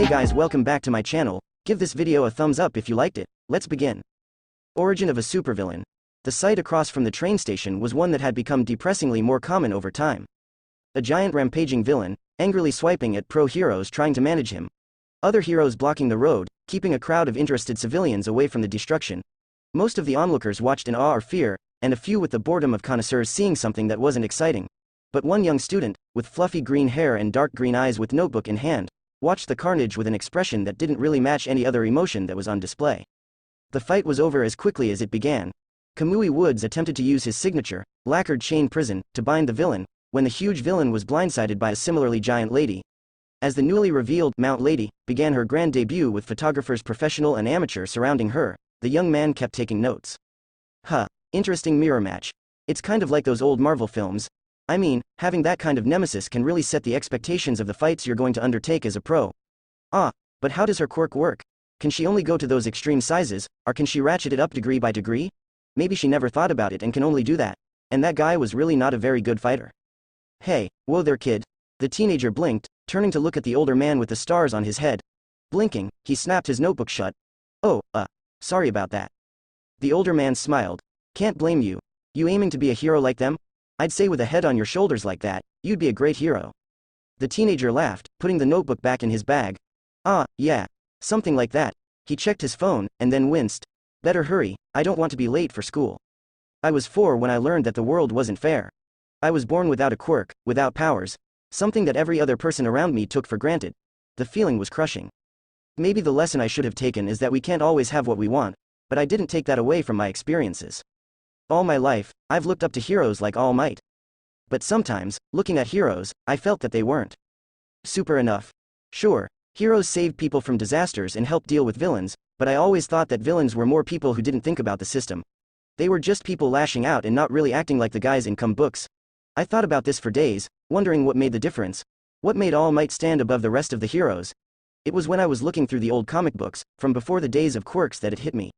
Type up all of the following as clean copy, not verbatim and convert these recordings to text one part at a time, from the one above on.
Hey guys, welcome back to my channel. Give this video a thumbs up if you liked it. Let's begin. Origin of a supervillain. The site across from the train station was one that had become depressingly more common over time. A giant rampaging villain, angrily swiping at pro-heroes trying to manage him. Other heroes blocking the road, keeping a crowd of interested civilians away from the destruction. Most of the onlookers watched in awe or fear, and a few with the boredom of connoisseurs seeing something that wasn't exciting. But one young student, with fluffy green hair and dark green eyes with notebook in hand, watched the carnage with an expression that didn't really match any other emotion that was on display. The fight was over as quickly as it began. Kamui Woods attempted to use his signature, lacquered chain prison, to bind the villain, when the huge villain was blindsided by a similarly giant lady. As the newly revealed Mount Lady began her grand debut with photographers professional and amateur surrounding her, the young man kept taking notes. Interesting mirror match. It's kind of like those old Marvel films. I mean, having that kind of nemesis can really set the expectations of the fights you're going to undertake as a pro. But how does her quirk work? Can she only go to those extreme sizes, or can she ratchet it up degree by degree? Maybe she never thought about it and can only do that. And that guy was really not a very good fighter. Hey, whoa there kid. The teenager blinked, turning to look at the older man with the stars on his head. Blinking, he snapped his notebook shut. Sorry about that. The older man smiled. Can't blame you. You aiming to be a hero like them? I'd say with a head on your shoulders like that, you'd be a great hero. The teenager laughed, putting the notebook back in his bag. Yeah. Something like that. He checked his phone, and then winced. Better hurry, I don't want to be late for school. I was 4 when I learned that the world wasn't fair. I was born without a quirk, without powers. Something that every other person around me took for granted. The feeling was crushing. Maybe the lesson I should have taken is that we can't always have what we want, but I didn't take that away from my experiences. All my life, I've looked up to heroes like All Might. But sometimes, looking at heroes, I felt that they weren't super enough. Sure, heroes saved people from disasters and helped deal with villains, but I always thought that villains were more people who didn't think about the system. They were just people lashing out and not really acting like the guys in books. I thought about this for days, wondering what made the difference. What made All Might stand above the rest of the heroes? It was when I was looking through the old comic books, from before the days of quirks, that it hit me.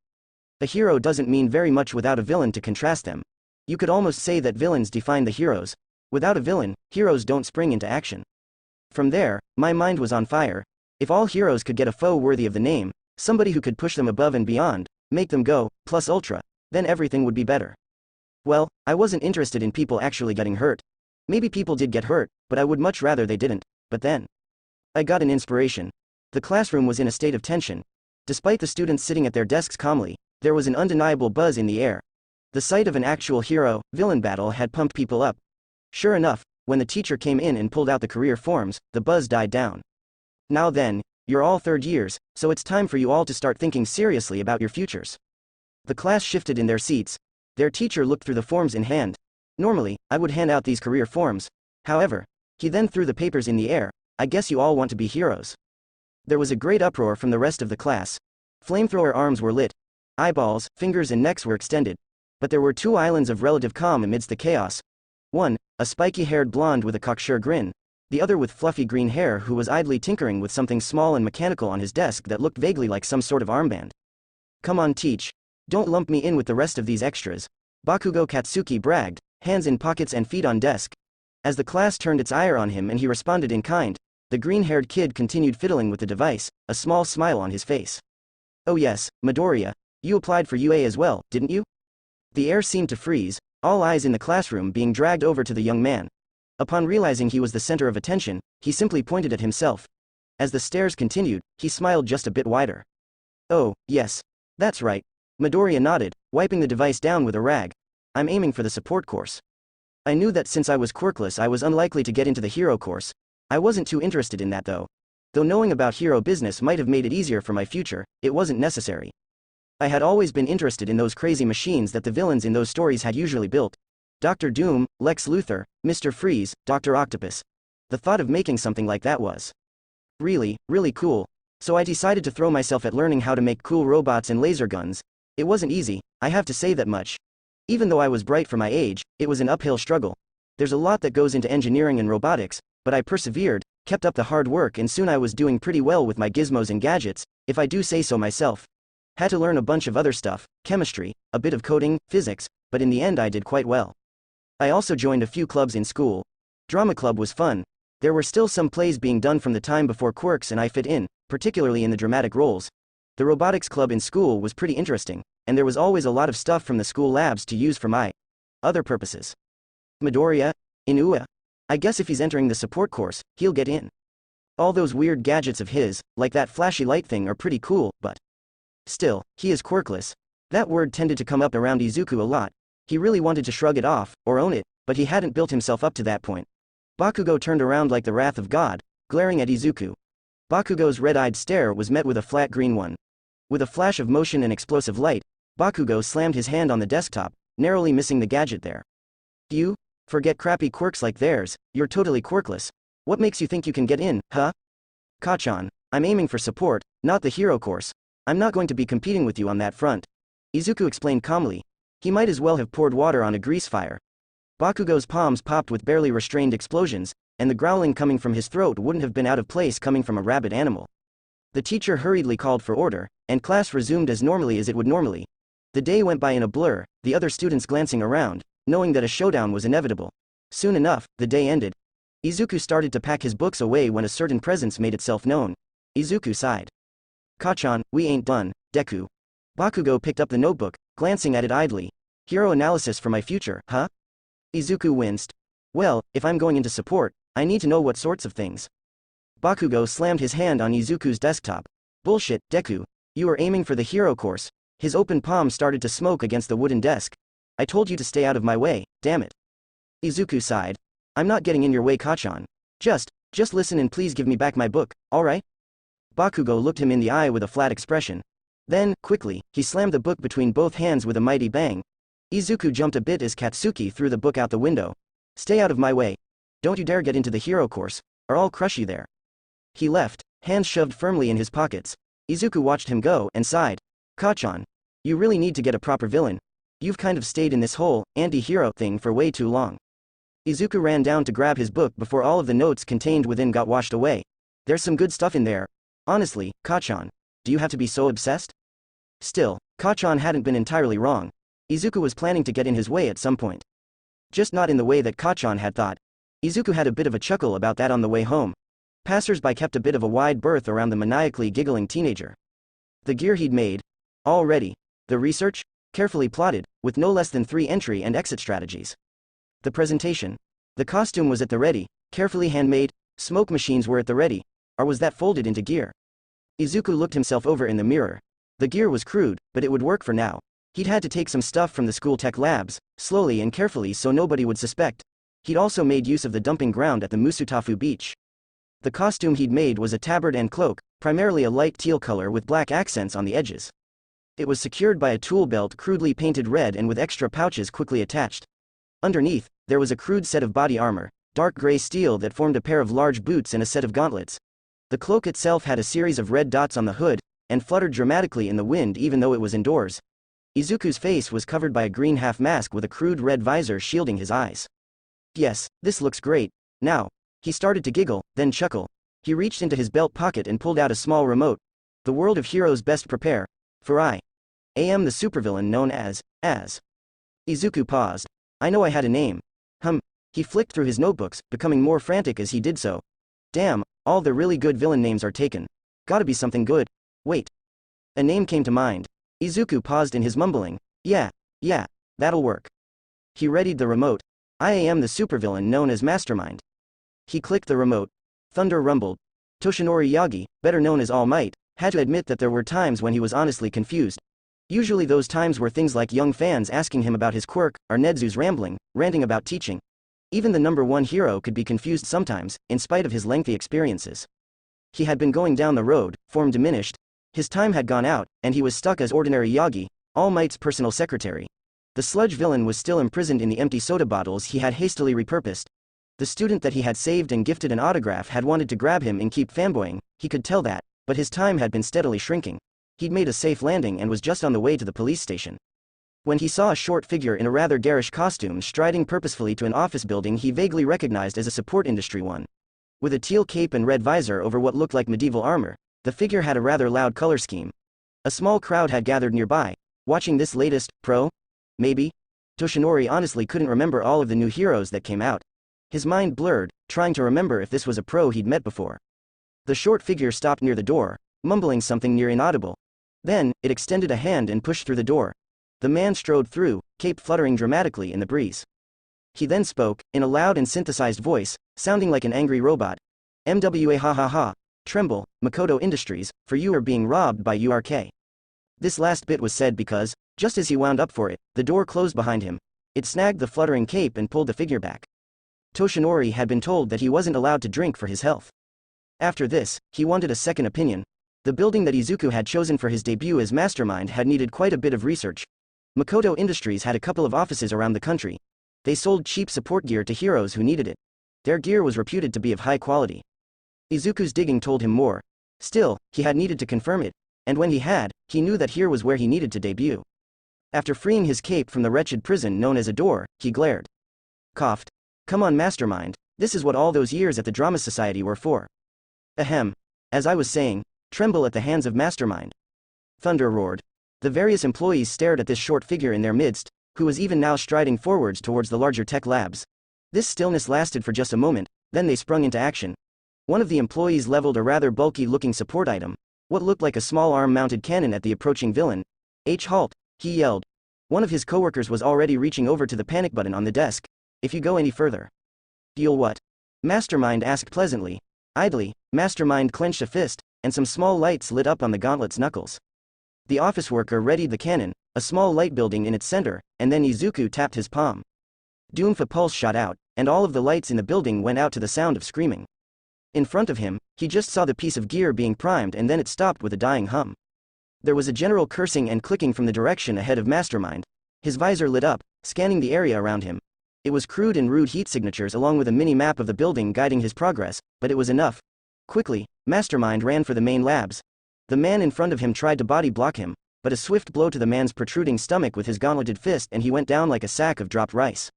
A hero doesn't mean very much without a villain to contrast them. You could almost say that villains define the heroes. Without a villain, heroes don't spring into action. From there, my mind was on fire. If all heroes could get a foe worthy of the name, somebody who could push them above and beyond, make them go, plus ultra, then everything would be better. Well, I wasn't interested in people actually getting hurt. Maybe people did get hurt, but I would much rather they didn't. But then, I got an inspiration. The classroom was in a state of tension. Despite the students sitting at their desks calmly, there was an undeniable buzz in the air. The sight of an actual hero-villain battle had pumped people up. Sure enough, when the teacher came in and pulled out the career forms, the buzz died down. Now then, you're all third years, so it's time for you all to start thinking seriously about your futures. The class shifted in their seats. Their teacher looked through the forms in hand. Normally, I would hand out these career forms. However, he then threw the papers in the air. I guess you all want to be heroes. There was a great uproar from the rest of the class. Flamethrower arms were lit. Eyeballs, fingers and necks were extended. But there were 2 islands of relative calm amidst the chaos. One, a spiky-haired blonde with a cocksure grin. The other with fluffy green hair who was idly tinkering with something small and mechanical on his desk that looked vaguely like some sort of armband. Come on teach. Don't lump me in with the rest of these extras. Bakugo Katsuki bragged, hands in pockets and feet on desk. As the class turned its ire on him and he responded in kind, the green-haired kid continued fiddling with the device, a small smile on his face. Oh yes, Midoriya. You applied for UA as well, didn't you? The air seemed to freeze, all eyes in the classroom being dragged over to the young man. Upon realizing he was the center of attention, he simply pointed at himself. As the stares continued, he smiled just a bit wider. Oh, yes. That's right. Midoriya nodded, wiping the device down with a rag. I'm aiming for the support course. I knew that since I was quirkless I was unlikely to get into the hero course. I wasn't too interested in that though. Though knowing about hero business might have made it easier for my future, it wasn't necessary. I had always been interested in those crazy machines that the villains in those stories had usually built. Dr. Doom, Lex Luthor, Mr. Freeze, Dr. Octopus. The thought of making something like that was really cool. So I decided to throw myself at learning how to make cool robots and laser guns. It wasn't easy, I have to say that much. Even though I was bright for my age, it was an uphill struggle. There's a lot that goes into engineering and robotics, but I persevered, kept up the hard work and soon I was doing pretty well with my gizmos and gadgets, if I do say so myself. Had to learn a bunch of other stuff, chemistry, a bit of coding, physics, but in the end I did quite well. I also joined a few clubs in school. Drama club was fun. There were still some plays being done from the time before Quirks and I fit in, particularly in the dramatic roles. The robotics club in school was pretty interesting, and there was always a lot of stuff from the school labs to use for my other purposes. Midoriya? Inua? I guess if he's entering the support course, he'll get in. All those weird gadgets of his, like that flashy light thing, are pretty cool, but still, he is quirkless. That word tended to come up around Izuku a lot. He really wanted to shrug it off, or own it, but he hadn't built himself up to that point. Bakugo turned around like the wrath of God, glaring at Izuku. Bakugo's red-eyed stare was met with a flat green one. With a flash of motion and explosive light, Bakugo slammed his hand on the desktop, narrowly missing the gadget there. You? Forget crappy quirks like theirs, you're totally quirkless. What makes you think you can get in, huh? Kachan, I'm aiming for support, not the hero course. I'm not going to be competing with you on that front. Izuku explained calmly. He might as well have poured water on a grease fire. Bakugo's palms popped with barely restrained explosions, and the growling coming from his throat wouldn't have been out of place coming from a rabid animal. The teacher hurriedly called for order, and class resumed as normally as it would normally. The day went by in a blur, the other students glancing around, knowing that a showdown was inevitable. Soon enough, the day ended. Izuku started to pack his books away when a certain presence made itself known. Izuku sighed. Kachan, we ain't done, Deku. Bakugo picked up the notebook, glancing at it idly. Hero analysis for my future, huh? Izuku winced. Well, if I'm going into support, I need to know what sorts of things. Bakugo slammed his hand on Izuku's desktop. Bullshit, Deku. You are aiming for the hero course. His open palm started to smoke against the wooden desk. I told you to stay out of my way, damn it. Izuku sighed. I'm not getting in your way, Kachan. Just listen and please give me back my book, alright? Bakugo looked him in the eye with a flat expression. Then, quickly, he slammed the book between both hands with a mighty bang. Izuku jumped a bit as Katsuki threw the book out the window. Stay out of my way. Don't you dare get into the hero course, or I'll crush you there. He left, hands shoved firmly in his pockets. Izuku watched him go and sighed. Kachan, you really need to get a proper villain. You've kind of stayed in this whole anti-hero thing for way too long. Izuku ran down to grab his book before all of the notes contained within got washed away. There's some good stuff in there. Honestly, Kachan, do you have to be so obsessed? Still, Kachan hadn't been entirely wrong. Izuku was planning to get in his way at some point. Just not in the way that Kachan had thought. Izuku had a bit of a chuckle about that on the way home. Passers-by kept a bit of a wide berth around the maniacally giggling teenager. The gear he'd made. All ready. The research? Carefully plotted, with no less than 3 entry and exit strategies. The presentation. The costume was at the ready, carefully handmade, smoke machines were at the ready, or was that folded into gear? Izuku looked himself over in the mirror. The gear was crude, but it would work for now. He'd had to take some stuff from the school tech labs, slowly and carefully so nobody would suspect. He'd also made use of the dumping ground at the Musutafu beach. The costume he'd made was a tabard and cloak, primarily a light teal color with black accents on the edges. It was secured by a tool belt crudely painted red and with extra pouches quickly attached. Underneath, there was a crude set of body armor, dark gray steel that formed a pair of large boots and a set of gauntlets. The cloak itself had a series of red dots on the hood, and fluttered dramatically in the wind even though it was indoors. Izuku's face was covered by a green half-mask with a crude red visor shielding his eyes. Yes, this looks great. Now. He started to giggle, then chuckle. He reached into his belt pocket and pulled out a small remote. The world of heroes best prepare. For I am the supervillain known as. Izuku paused. I know I had a name. He flicked through his notebooks, becoming more frantic as he did so. Damn, all the really good villain names are taken. Gotta be something good. Wait. A name came to mind. Izuku paused in his mumbling. Yeah, that'll work. He readied the remote. I am the supervillain known as Mastermind. He clicked the remote. Thunder rumbled. Toshinori Yagi, better known as All Might, had to admit that there were times when he was honestly confused. Usually those times were things like young fans asking him about his quirk, or Nedzu's ranting about teaching. Even the #1 hero could be confused sometimes, in spite of his lengthy experiences. He had been going down the road, form diminished. His time had gone out, and he was stuck as ordinary Yagi, All Might's personal secretary. The sludge villain was still imprisoned in the empty soda bottles he had hastily repurposed. The student that he had saved and gifted an autograph had wanted to grab him and keep fanboying, he could tell that, but his time had been steadily shrinking. He'd made a safe landing and was just on the way to the police station. When he saw a short figure in a rather garish costume striding purposefully to an office building he vaguely recognized as a support industry one. With a teal cape and red visor over what looked like medieval armor, the figure had a rather loud color scheme. A small crowd had gathered nearby, watching this latest, maybe? Toshinori honestly couldn't remember all of the new heroes that came out. His mind blurred, trying to remember if this was a pro he'd met before. The short figure stopped near the door, mumbling something near inaudible. Then, it extended a hand and pushed through the door. The man strode through, cape fluttering dramatically in the breeze. He then spoke, in a loud and synthesized voice, sounding like an angry robot. MWA ha ha ha, tremble, Makoto Industries, for you are being robbed by URK. This last bit was said because, just as he wound up for it, the door closed behind him. It snagged the fluttering cape and pulled the figure back. Toshinori had been told that he wasn't allowed to drink for his health. After this, he wanted a second opinion. The building that Izuku had chosen for his debut as mastermind had needed quite a bit of research. Makoto Industries had a couple of offices around the country. They sold cheap support gear to heroes who needed it. Their gear was reputed to be of high quality. Izuku's digging told him more. Still, he had needed to confirm it, and when he had, he knew that here was where he needed to debut. After freeing his cape from the wretched prison known as a door, he glared. Coughed. Come on, mastermind, this is what all those years at the Drama Society were for. Ahem. As I was saying, tremble at the hands of mastermind. Thunder roared. The various employees stared at this short figure in their midst, who was even now striding forwards towards the larger tech labs. This stillness lasted for just a moment, then they sprung into action. One of the employees leveled a rather bulky-looking support item, what looked like a small arm-mounted cannon at the approaching villain. Halt, he yelled. One of his coworkers was already reaching over to the panic button on the desk. If you go any further. You'll what? Mastermind asked pleasantly. Idly, Mastermind clenched a fist, and some small lights lit up on the gauntlet's knuckles. The office worker readied the cannon, a small light building in its center, and then Izuku tapped his palm. Doomfa pulse shot out, and all of the lights in the building went out to the sound of screaming. In front of him, he just saw the piece of gear being primed and then it stopped with a dying hum. There was a general cursing and clicking from the direction ahead of Mastermind. His visor lit up, scanning the area around him. It was crude and rude heat signatures along with a mini-map of the building guiding his progress, but it was enough. Quickly, Mastermind ran for the main labs. The man in front of him tried to body block him, but a swift blow to the man's protruding stomach with his gauntleted fist and he went down like a sack of dropped rice.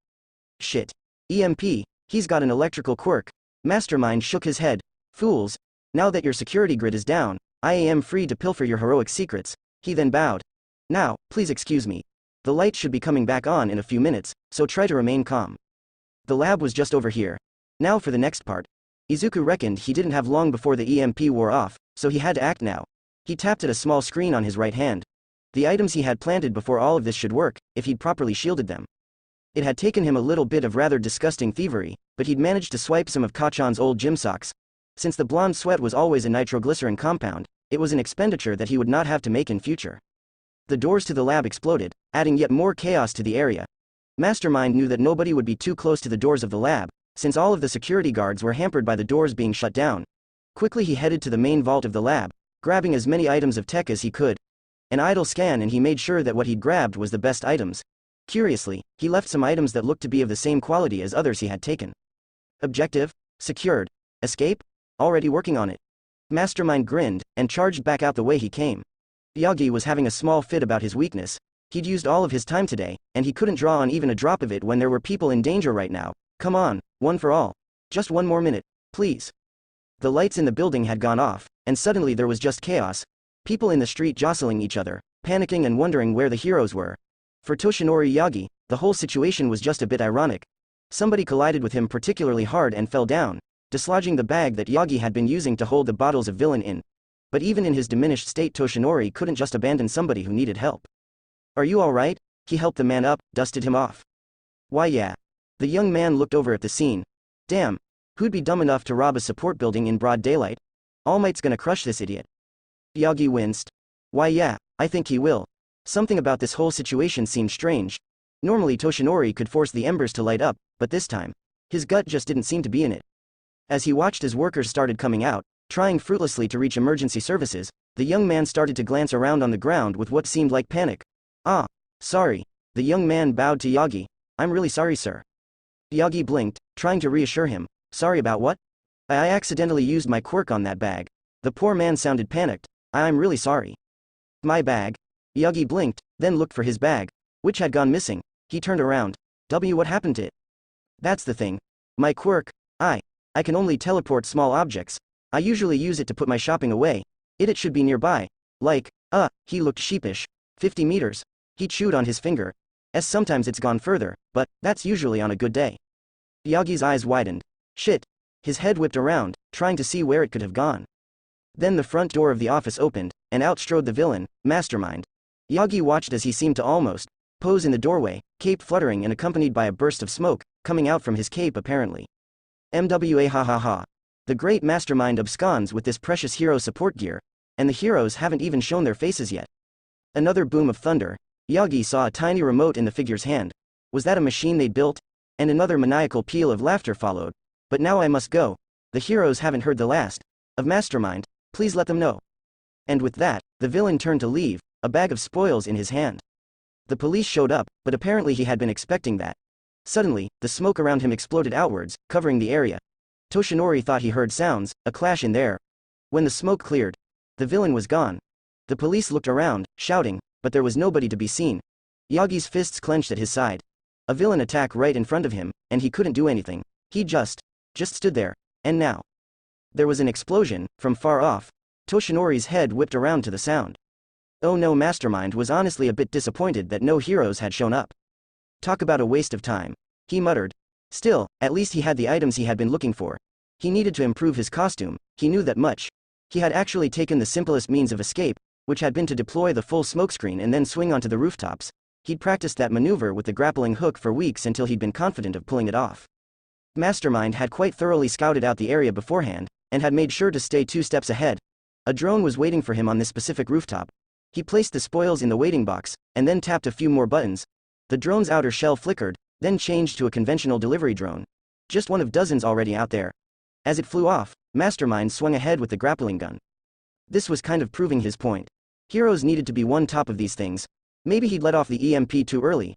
Shit. EMP, he's got an electrical quirk. Mastermind shook his head. Fools. Now that your security grid is down, I am free to pilfer your heroic secrets. He then bowed. Now, please excuse me. The light should be coming back on in a few minutes, so try to remain calm. The lab was just over here. Now for the next part. Izuku reckoned he didn't have long before the EMP wore off, so he had to act now. He tapped at a small screen on his right hand. The items he had planted before all of this should work, if he'd properly shielded them. It had taken him a little bit of rather disgusting thievery, but he'd managed to swipe some of Kachan's old gym socks. Since the blonde sweat was always a nitroglycerin compound, it was an expenditure that he would not have to make in future. The doors to the lab exploded, adding yet more chaos to the area. Mastermind knew that nobody would be too close to the doors of the lab, since all of the security guards were hampered by the doors being shut down. Quickly he headed to the main vault of the lab, grabbing as many items of tech as he could. An idle scan and he made sure that what he'd grabbed was the best items. Curiously, he left some items that looked to be of the same quality as others he had taken. Objective? Secured. Escape? Already working on it. Mastermind grinned, and charged back out the way he came. Yagi was having a small fit about his weakness. He'd used all of his time today, and he couldn't draw on even a drop of it when there were people in danger right now. Come on, one for all. Just one more minute, please. The lights in the building had gone off, and suddenly there was just chaos. People in the street jostling each other, panicking and wondering where the heroes were. For Toshinori Yagi, the whole situation was just a bit ironic. Somebody collided with him particularly hard and fell down, dislodging the bag that Yagi had been using to hold the bottles of villain in. But even in his diminished state, Toshinori couldn't just abandon somebody who needed help. Are you alright? He helped the man up, dusted him off. Why yeah. The young man looked over at the scene. Damn. Who'd be dumb enough to rob a support building in broad daylight? All Might's gonna crush this idiot. Yagi winced. Why yeah, I think he will. Something about this whole situation seemed strange. Normally Toshinori could force the embers to light up, but this time, his gut just didn't seem to be in it. As he watched as workers started coming out, trying fruitlessly to reach emergency services, the young man started to glance around on the ground with what seemed like panic. Ah, sorry. The young man bowed to Yagi. I'm really sorry, sir. Yagi blinked, trying to reassure him. Sorry about what? I accidentally used my quirk on that bag. The poor man sounded panicked. I'm really sorry. My bag? Yagi blinked, then looked for his bag, which had gone missing. He turned around. What happened to it? That's the thing. My quirk. I can only teleport small objects. I usually use it to put my shopping away. It should be nearby. He looked sheepish. 50 meters. He chewed on his finger. Sometimes it's gone further, but that's usually on a good day. Yagi's eyes widened. Shit. His head whipped around, trying to see where it could have gone. Then the front door of the office opened, and out strode the villain, Mastermind. Yagi watched as he seemed to almost pose in the doorway, cape fluttering and accompanied by a burst of smoke, coming out from his cape apparently. MWA ha ha ha. The great Mastermind absconds with this precious hero support gear, and the heroes haven't even shown their faces yet. Another boom of thunder. Yagi saw a tiny remote in the figure's hand. Was that a machine they'd built? And another maniacal peal of laughter followed. But now I must go. The heroes haven't heard the last of Mastermind. Please let them know. And with that, the villain turned to leave, a bag of spoils in his hand. The police showed up, but apparently he had been expecting that. Suddenly, the smoke around him exploded outwards, covering the area. Toshinori thought he heard sounds, a clash in there. When the smoke cleared, the villain was gone. The police looked around, shouting, but there was nobody to be seen. Yagi's fists clenched at his side. A villain attacked right in front of him, and he couldn't do anything. He just stood there. And now. There was an explosion, from far off. Toshinori's head whipped around to the sound. Oh no, Mastermind was honestly a bit disappointed that no heroes had shown up. Talk about a waste of time. He muttered. Still, at least he had the items he had been looking for. He needed to improve his costume, he knew that much. He had actually taken the simplest means of escape, which had been to deploy the full smokescreen and then swing onto the rooftops. He'd practiced that maneuver with the grappling hook for weeks until he'd been confident of pulling it off. Mastermind had quite thoroughly scouted out the area beforehand, and had made sure to stay 2 steps ahead. A drone was waiting for him on this specific rooftop. He placed the spoils in the waiting box, and then tapped a few more buttons. The drone's outer shell flickered, then changed to a conventional delivery drone. Just one of dozens already out there. As it flew off, Mastermind swung ahead with the grappling gun. This was kind of proving his point. Heroes needed to be on top of these things. Maybe he'd let off the EMP too early.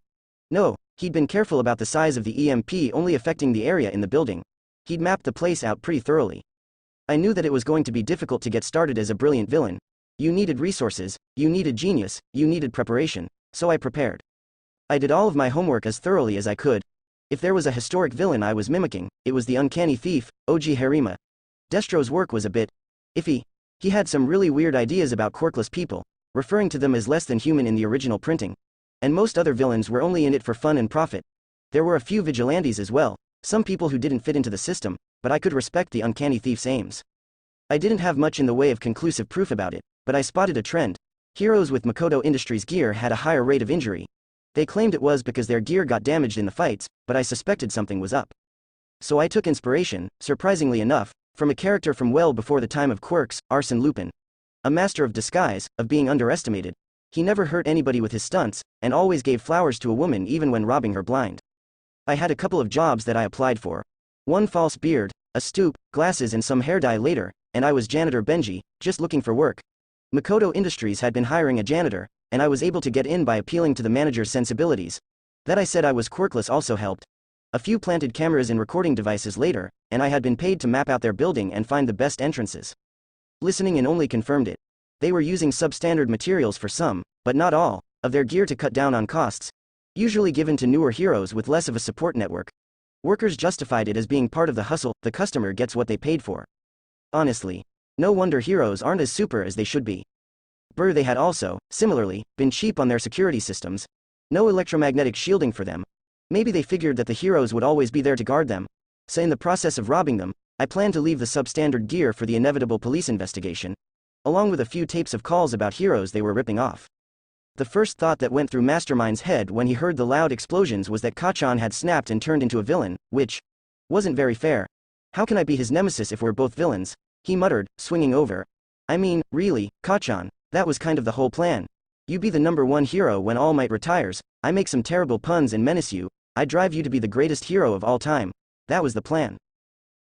No, he'd been careful about the size of the EMP only affecting the area in the building. He'd mapped the place out pretty thoroughly. I knew that it was going to be difficult to get started as a brilliant villain. You needed resources, you needed genius, you needed preparation, so I prepared. I did all of my homework as thoroughly as I could. If there was a historic villain I was mimicking, it was the uncanny thief, Oji Harima. Destro's work was a bit iffy. He had some really weird ideas about quirkless people, referring to them as less than human in the original printing. And most other villains were only in it for fun and profit. There were a few vigilantes as well, some people who didn't fit into the system, but I could respect the uncanny thief's aims. I didn't have much in the way of conclusive proof about it, but I spotted a trend. Heroes with Makoto Industries gear had a higher rate of injury. They claimed it was because their gear got damaged in the fights, but I suspected something was up. So I took inspiration, surprisingly enough, from a character from well before the time of quirks, Arsène Lupin. A master of disguise, of being underestimated. He never hurt anybody with his stunts, and always gave flowers to a woman even when robbing her blind. I had a couple of jobs that I applied for. One false beard, a stoop, glasses and some hair dye later, and I was janitor Benji, just looking for work. Makoto Industries had been hiring a janitor, and I was able to get in by appealing to the manager's sensibilities. That I said I was quirkless also helped. A few planted cameras and recording devices later, and I had been paid to map out their building and find the best entrances. Listening in only confirmed it. They were using substandard materials for some, but not all, of their gear to cut down on costs, usually given to newer heroes with less of a support network. Workers justified it as being part of the hustle, the customer gets what they paid for. Honestly, no wonder heroes aren't as super as they should be. They had also, similarly, been cheap on their security systems. No electromagnetic shielding for them. Maybe they figured that the heroes would always be there to guard them. So in the process of robbing them, I planned to leave the substandard gear for the inevitable police investigation, along with a few tapes of calls about heroes they were ripping off. The first thought that went through Mastermind's head when he heard the loud explosions was that Kachan had snapped and turned into a villain, which wasn't very fair. How can I be his nemesis if we're both villains? He muttered, swinging over. I mean, really, Kachan, that was kind of the whole plan. You be the #1 hero when All Might retires, I make some terrible puns and menace you, I drive you to be the greatest hero of all time. That was the plan.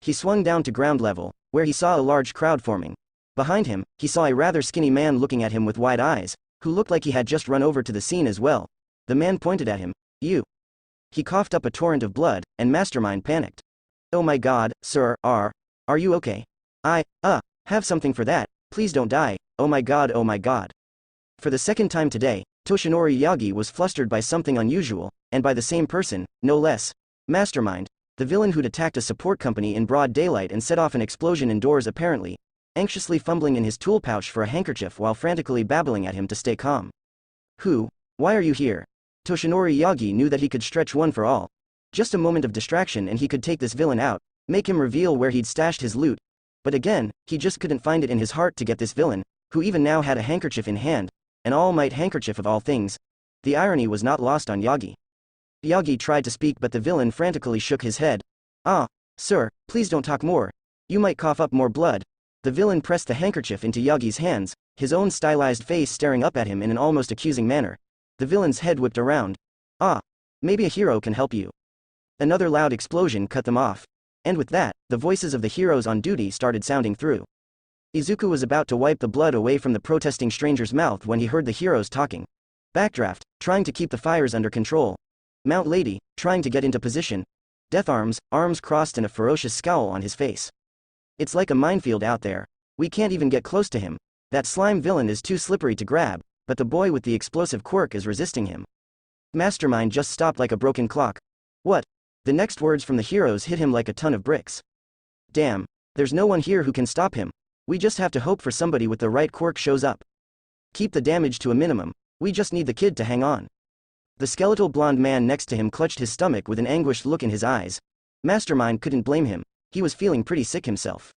He swung down to ground level, where he saw a large crowd forming. Behind him, he saw a rather skinny man looking at him with wide eyes, who looked like he had just run over to the scene as well. The man pointed at him. You. He coughed up a torrent of blood, and Mastermind panicked. Oh my god, sir, are you okay? Have something for that, please don't die, oh my god, oh my god. For the second time today, Toshinori Yagi was flustered by something unusual, and by the same person, no less. Mastermind, the villain who'd attacked a support company in broad daylight and set off an explosion indoors apparently, anxiously fumbling in his tool pouch for a handkerchief while frantically babbling at him to stay calm. Who? Why are you here? Toshinori Yagi knew that he could stretch one for all. Just a moment of distraction and he could take this villain out, make him reveal where he'd stashed his loot. But again, he just couldn't find it in his heart to get this villain, who even now had a handkerchief in hand, an all-might handkerchief of all things. The irony was not lost on Yagi. Yagi tried to speak but the villain frantically shook his head. "Ah, sir, please don't talk more. You might cough up more blood." The villain pressed the handkerchief into Yagi's hands, his own stylized face staring up at him in an almost accusing manner. The villain's head whipped around. "Ah, maybe a hero can help you." Another loud explosion cut them off. And with that, the voices of the heroes on duty started sounding through. Izuku was about to wipe the blood away from the protesting stranger's mouth when he heard the heroes talking. Backdraft, trying to keep the fires under control. Mount Lady, trying to get into position. Death Arms, arms crossed and a ferocious scowl on his face. "It's like a minefield out there. We can't even get close to him. That slime villain is too slippery to grab, but the boy with the explosive quirk is resisting him." Mastermind just stopped like a broken clock. "What?" The next words from the heroes hit him like a ton of bricks. "Damn, there's no one here who can stop him. We just have to hope for somebody with the right quirk shows up. Keep the damage to a minimum. We just need the kid to hang on." The skeletal blonde man next to him clutched his stomach with an anguished look in his eyes. Mastermind couldn't blame him. He was feeling pretty sick himself.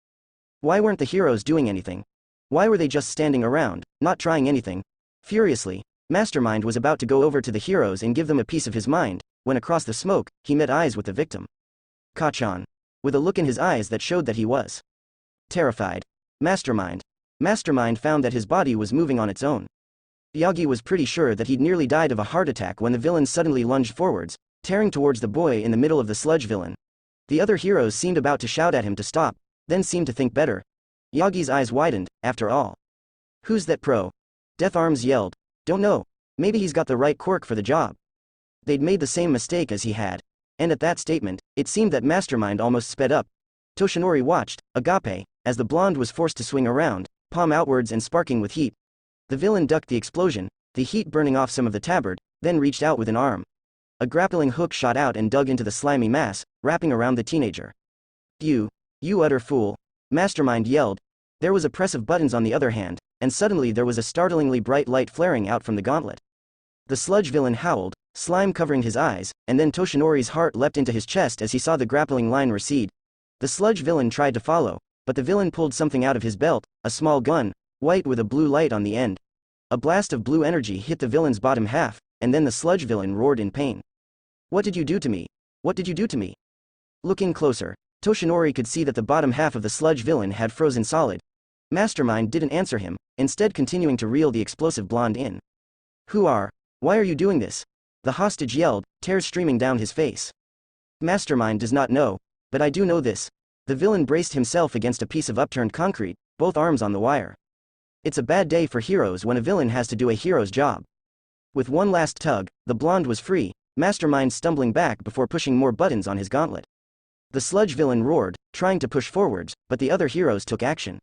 Why weren't the heroes doing anything? Why were they just standing around, not trying anything? Furiously, Mastermind was about to go over to the heroes and give them a piece of his mind, when across the smoke, he met eyes with the victim. Kachan. With a look in his eyes that showed that he was terrified. Mastermind. Mastermind found that his body was moving on its own. Yagi was pretty sure that he'd nearly died of a heart attack when the villain suddenly lunged forwards, tearing towards the boy in the middle of the sludge villain. The other heroes seemed about to shout at him to stop, then seemed to think better. Yagi's eyes widened, after all. "Who's that pro?" Death Arms yelled. "Don't know. Maybe he's got the right quirk for the job." They'd made the same mistake as he had. And at that statement, it seemed that Mastermind almost sped up. Toshinori watched, agape, as the blonde was forced to swing around, palm outwards and sparking with heat. The villain ducked the explosion, the heat burning off some of the tabard, then reached out with an arm. A grappling hook shot out and dug into the slimy mass, wrapping around the teenager. You utter fool!" Mastermind yelled. There was a press of buttons on the other hand, and suddenly there was a startlingly bright light flaring out from the gauntlet. The sludge villain howled, slime covering his eyes, and then Toshinori's heart leapt into his chest as he saw the grappling line recede. The sludge villain tried to follow, but the villain pulled something out of his belt, a small gun, white with a blue light on the end. A blast of blue energy hit the villain's bottom half, and then the sludge villain roared in pain. "What did you do to me? What did you do to me?" Looking closer, Toshinori could see that the bottom half of the sludge villain had frozen solid. Mastermind didn't answer him, instead continuing to reel the explosive blonde in. Why are you doing this?" The hostage yelled, tears streaming down his face. "Mastermind does not know, but I do know this." The villain braced himself against a piece of upturned concrete, both arms on the wire. It's a bad day for heroes when a villain has to do a hero's job. With one last tug, the blonde was free, Mastermind stumbling back before pushing more buttons on his gauntlet. The sludge villain roared, trying to push forwards, but the other heroes took action.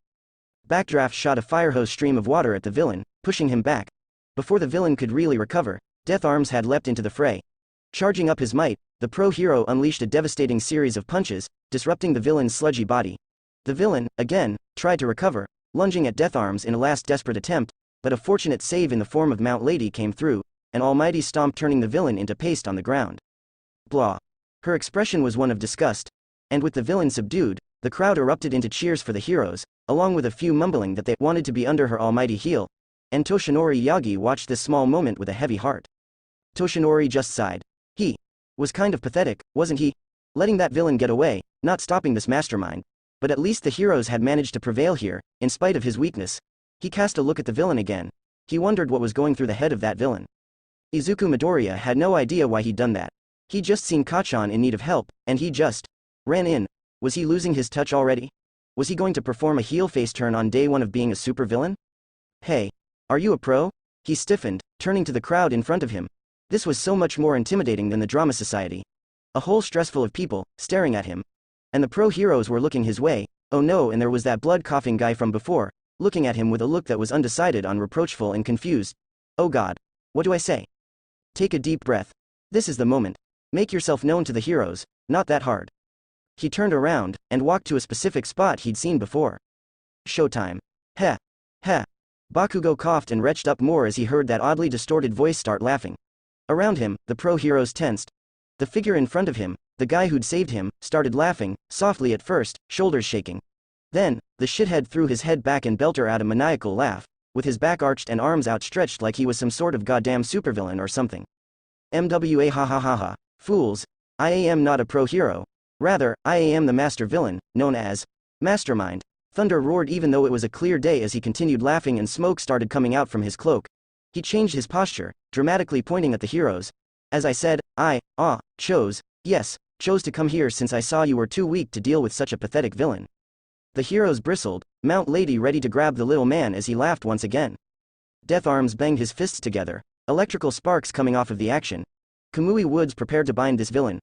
Backdraft shot a firehose stream of water at the villain, pushing him back. Before the villain could really recover, Death Arms had leapt into the fray. Charging up his might, the pro-hero unleashed a devastating series of punches, disrupting the villain's sludgy body. The villain, again, tried to recover, lunging at Death Arms in a last desperate attempt, but a fortunate save in the form of Mount Lady came through, an almighty stomp turning the villain into paste on the ground. Blah. Her expression was one of disgust. And with the villain subdued, the crowd erupted into cheers for the heroes, along with a few mumbling that they wanted to be under her almighty heel. And Toshinori Yagi watched this small moment with a heavy heart. Toshinori just sighed. He was kind of pathetic, wasn't he? Letting that villain get away, not stopping this mastermind. But at least the heroes had managed to prevail here, in spite of his weakness. He cast a look at the villain again. He wondered what was going through the head of that villain. Izuku Midoriya had no idea why he'd done that. He'd just seen Kachan in need of help, and he just ran in. Was he losing his touch already? Was he going to perform a heel face turn on day one of being a supervillain? Hey, are you a pro? He stiffened, turning to the crowd in front of him. This was so much more intimidating than the drama society. A whole stressful of people, staring at him. And the pro-heroes were looking his way. Oh no, and there was that blood-coughing guy from before, looking at him with a look that was undecided on reproachful and confused. Oh God. What do I say? Take a deep breath. This is the moment. Make yourself known to the heroes, not that hard. He turned around, and walked to a specific spot he'd seen before. Showtime. Heh. Heh. Bakugo coughed and retched up more as he heard that oddly distorted voice start laughing. Around him, the pro-heroes tensed. The figure in front of him, the guy who'd saved him, started laughing, softly at first, shoulders shaking. Then, the shithead threw his head back and belted out a maniacal laugh, with his back arched and arms outstretched like he was some sort of goddamn supervillain or something. MWA ha ha ha ha. Fools. I am not a pro hero. Rather, I am the master villain, known as Mastermind. Thunder roared even though it was a clear day as he continued laughing and smoke started coming out from his cloak. He changed his posture, dramatically pointing at the heroes. As I said, chose to come here since I saw you were too weak to deal with such a pathetic villain. The heroes bristled, Mount Lady ready to grab the little man as he laughed once again. Death Arms banged his fists together, electrical sparks coming off of the action. Kamui Woods prepared to bind this villain.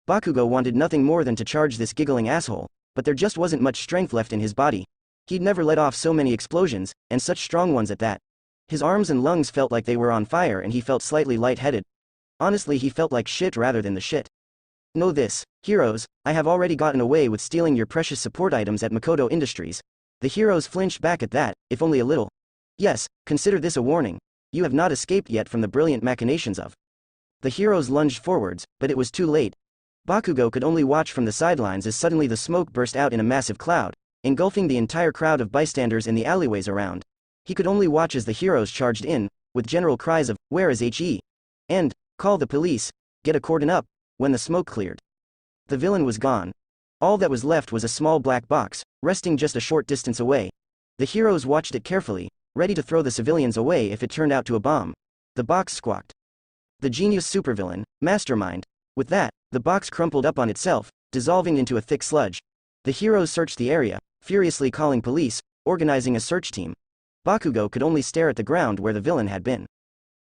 Bakugo wanted nothing more than to charge this giggling asshole, but there just wasn't much strength left in his body. He'd never let off so many explosions, and such strong ones at that. His arms and lungs felt like they were on fire and he felt slightly lightheaded. Honestly, he felt like shit rather than the shit. Know this, heroes, I have already gotten away with stealing your precious support items at Makoto Industries. The heroes flinched back at that, if only a little. Yes, consider this a warning. You have not escaped yet from the brilliant machinations of. The heroes lunged forwards, but it was too late. Bakugo could only watch from the sidelines as suddenly the smoke burst out in a massive cloud, engulfing the entire crowd of bystanders in the alleyways around. He could only watch as the heroes charged in, with general cries of, "Where is HE?" and, "Call the police, get a cordon up," when the smoke cleared. The villain was gone. All that was left was a small black box, resting just a short distance away. The heroes watched it carefully, ready to throw the civilians away if it turned out to a bomb. The box squawked. The genius supervillain, Mastermind. With that, the box crumpled up on itself, dissolving into a thick sludge. The heroes searched the area, furiously calling police, organizing a search team. Bakugo could only stare at the ground where the villain had been.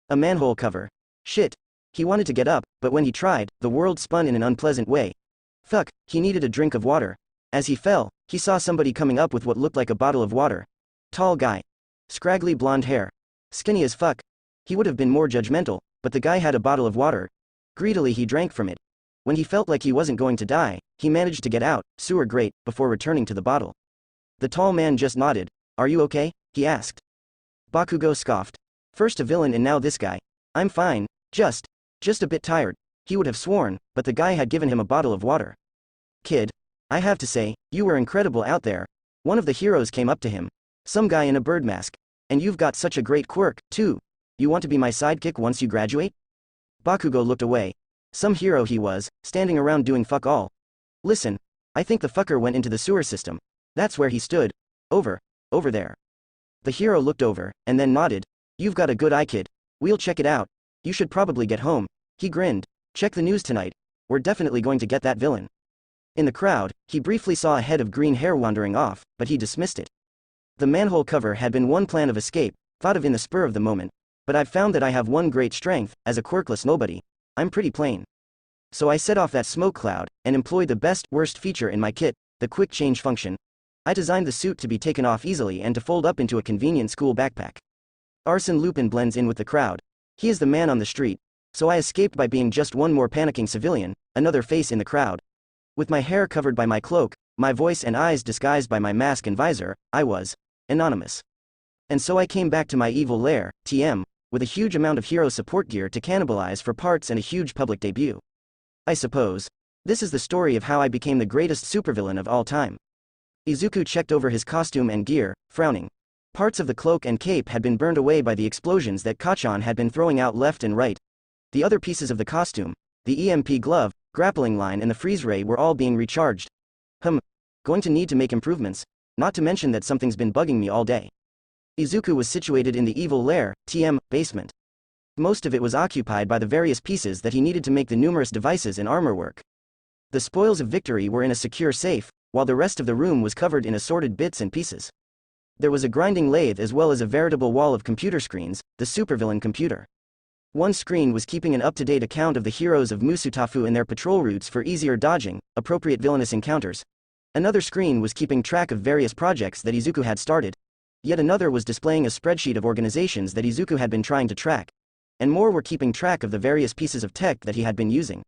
A manhole cover. Shit. He wanted to get up, but when he tried, the world spun in an unpleasant way. Fuck, he needed a drink of water. As he fell, he saw somebody coming up with what looked like a bottle of water. Tall guy. Scraggly blonde hair. Skinny as fuck. He would have been more judgmental, but the guy had a bottle of water. Greedily he drank from it. When he felt like he wasn't going to die, he managed to get out, sewer grate, before returning to the bottle. The tall man just nodded. Are you okay? He asked. Bakugo scoffed. First a villain and now this guy. I'm fine, just a bit tired. He would have sworn, but the guy had given him a bottle of water. Kid, I have to say, you were incredible out there. One of the heroes came up to him. Some guy in a bird mask. And you've got such a great quirk, too. You want to be my sidekick once you graduate? Bakugo looked away. Some hero he was, standing around doing fuck all. Listen, I think the fucker went into the sewer system. That's where he stood. Over there. The hero looked over, and then nodded. You've got a good eye, kid. We'll check it out. You should probably get home. He grinned. Check the news tonight. We're definitely going to get that villain. In the crowd, he briefly saw a head of green hair wandering off, but he dismissed it. The manhole cover had been one plan of escape, thought of in the spur of the moment. But I've found that I have one great strength, as a quirkless nobody. I'm pretty plain. So I set off that smoke cloud, and employed the worst feature in my kit, the quick change function. I designed the suit to be taken off easily and to fold up into a convenient school backpack. Arsène Lupin blends in with the crowd. He is the man on the street. So I escaped by being just one more panicking civilian, another face in the crowd. With my hair covered by my cloak, my voice and eyes disguised by my mask and visor, I was anonymous. And so I came back to my evil lair, TM, with a huge amount of hero support gear to cannibalize for parts and a huge public debut. I suppose. This is the story of how I became the greatest supervillain of all time. Izuku checked over his costume and gear, frowning. Parts of the cloak and cape had been burned away by the explosions that Kachan had been throwing out left and right. The other pieces of the costume, the EMP glove, grappling line and the freeze ray were all being recharged. Going to need to make improvements, not to mention that something's been bugging me all day. Izuku was situated in the evil lair, TM, basement. Most of it was occupied by the various pieces that he needed to make the numerous devices and armor work. The spoils of victory were in a secure safe, while the rest of the room was covered in assorted bits and pieces. There was a grinding lathe as well as a veritable wall of computer screens, the supervillain computer. One screen was keeping an up-to-date account of the heroes of Musutafu and their patrol routes for easier dodging, appropriate villainous encounters. Another screen was keeping track of various projects that Izuku had started. Yet another was displaying a spreadsheet of organizations that Izuku had been trying to track. And more were keeping track of the various pieces of tech that he had been using.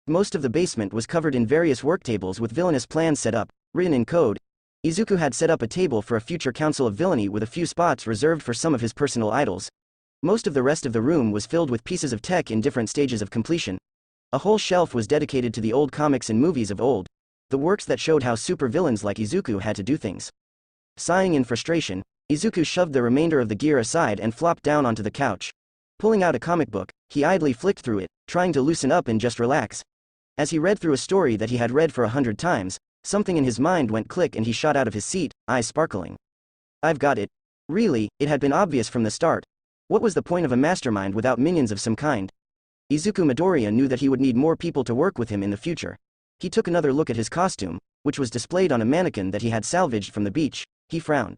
Most of the basement was covered in various work tables with villainous plans set up, written in code. Izuku had set up a table for a future council of villainy with a few spots reserved for some of his personal idols. Most of the rest of the room was filled with pieces of tech in different stages of completion. A whole shelf was dedicated to the old comics and movies of old, the works that showed how supervillains like Izuku had to do things. Sighing in frustration, Izuku shoved the remainder of the gear aside and flopped down onto the couch. Pulling out a comic book, he idly flicked through it, trying to loosen up and just relax. As he read through a story that he had read for 100 times, something in his mind went click and he shot out of his seat, eyes sparkling. I've got it. Really, it had been obvious from the start. What was the point of a mastermind without minions of some kind? Izuku Midoriya knew that he would need more people to work with him in the future. He took another look at his costume, which was displayed on a mannequin that he had salvaged from the beach. He frowned.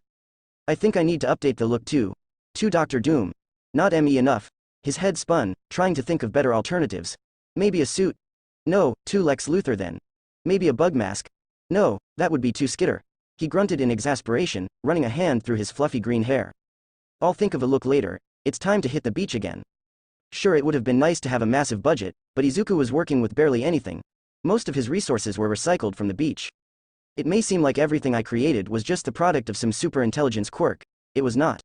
I think I need to update the look too. To Dr. Doom. Not ME enough. His head spun, trying to think of better alternatives. Maybe a suit? No, too Lex Luthor then. Maybe a bug mask? No, that would be too Skitter. He grunted in exasperation, running a hand through his fluffy green hair. I'll think of a look later. It's time to hit the beach again. Sure, it would have been nice to have a massive budget, but Izuku was working with barely anything. Most of his resources were recycled from the beach. It may seem like everything I created was just the product of some superintelligence quirk. It was not.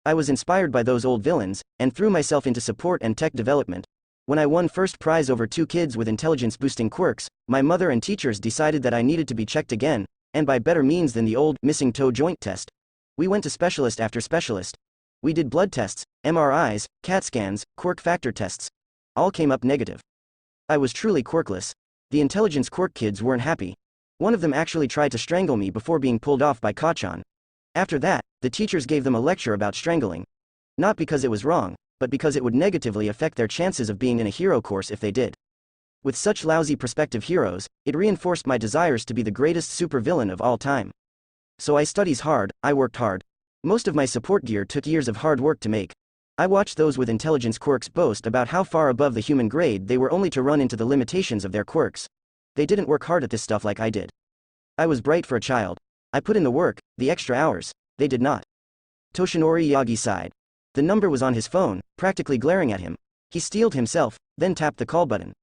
I was inspired by those old villains, and threw myself into support and tech development. When I won first prize over 2 kids with intelligence-boosting quirks, my mother and teachers decided that I needed to be checked again, and by better means than the old missing toe joint test. We went to specialist after specialist. We did blood tests, MRIs, CAT scans, quirk factor tests. All came up negative. I was truly quirkless. The intelligence quirk kids weren't happy. One of them actually tried to strangle me before being pulled off by Kachan. After that, the teachers gave them a lecture about strangling. Not because it was wrong, but because it would negatively affect their chances of being in a hero course if they did. With such lousy prospective heroes, it reinforced my desires to be the greatest supervillain of all time. So I studies hard, I worked hard. Most of my support gear took years of hard work to make. I watched those with intelligence quirks boast about how far above the human grade they were only to run into the limitations of their quirks. They didn't work hard at this stuff like I did. I was bright for a child. I put in the work, the extra hours. They did not. Toshinori Yagi sighed. The number was on his phone, practically glaring at him. He steeled himself, then tapped the call button.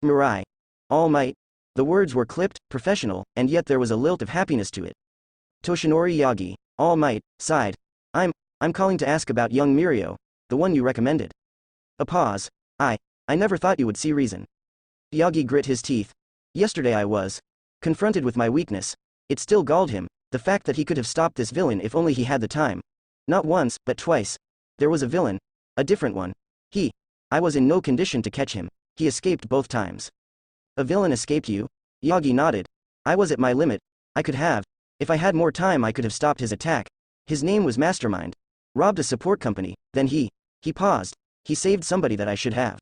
Mirai. All Might. The words were clipped, professional, and yet there was a lilt of happiness to it. Toshinori Yagi. All Might, sighed. I'm calling to ask about young Mirio, the one you recommended. A pause. I never thought you would see reason. Yagi grit his teeth. Yesterday I was confronted with my weakness. It still galled him, the fact that he could have stopped this villain if only he had the time. Not once, but twice. There was a villain. A different one. I was in no condition to catch him. He escaped both times. A villain escaped you? Yagi nodded. I was at my limit. I could have. If I had more time I could have stopped his attack. His name was Mastermind. Robbed a support company, then he paused. He saved somebody that I should have.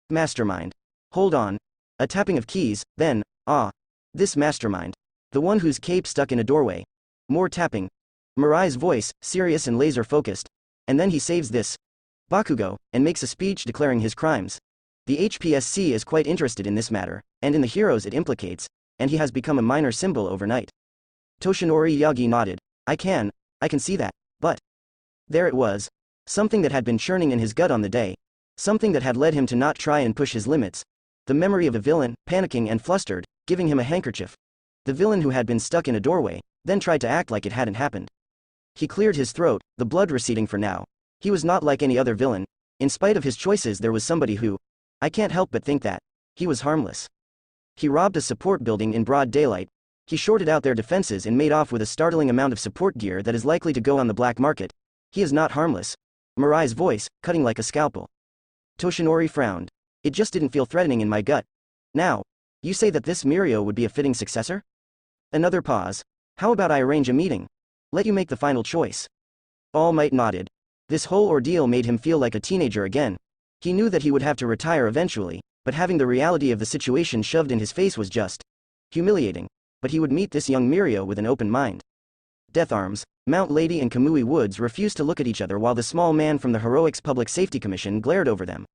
Mastermind. Hold on. A tapping of keys, then, this Mastermind. The one whose cape stuck in a doorway. More tapping. Mirai's voice, serious and laser-focused. And then he saves this Bakugo, and makes a speech declaring his crimes. The HPSC is quite interested in this matter, and in the heroes it implicates, and he has become a minor symbol overnight. Toshinori Yagi nodded. I can see that, but... There it was. Something that had been churning in his gut on the day. Something that had led him to not try and push his limits. The memory of a villain, panicking and flustered, giving him a handkerchief. The villain who had been stuck in a doorway, then tried to act like it hadn't happened. He cleared his throat, the blood receding for now. He was not like any other villain. In spite of his choices there was somebody who... I can't help but think that. He was harmless. He robbed a support building in broad daylight. He shorted out their defenses and made off with a startling amount of support gear that is likely to go on the black market. He is not harmless. Mirai's voice, cutting like a scalpel. Toshinori frowned. It just didn't feel threatening in my gut. Now, you say that this Mirio would be a fitting successor? Another pause. How about I arrange a meeting? Let you make the final choice. All Might nodded. This whole ordeal made him feel like a teenager again. He knew that he would have to retire eventually, but having the reality of the situation shoved in his face was just humiliating. But he would meet this young Mirio with an open mind. Death Arms, Mount Lady and Kamui Woods refused to look at each other while the small man from the Heroics Public Safety Commission glared over them.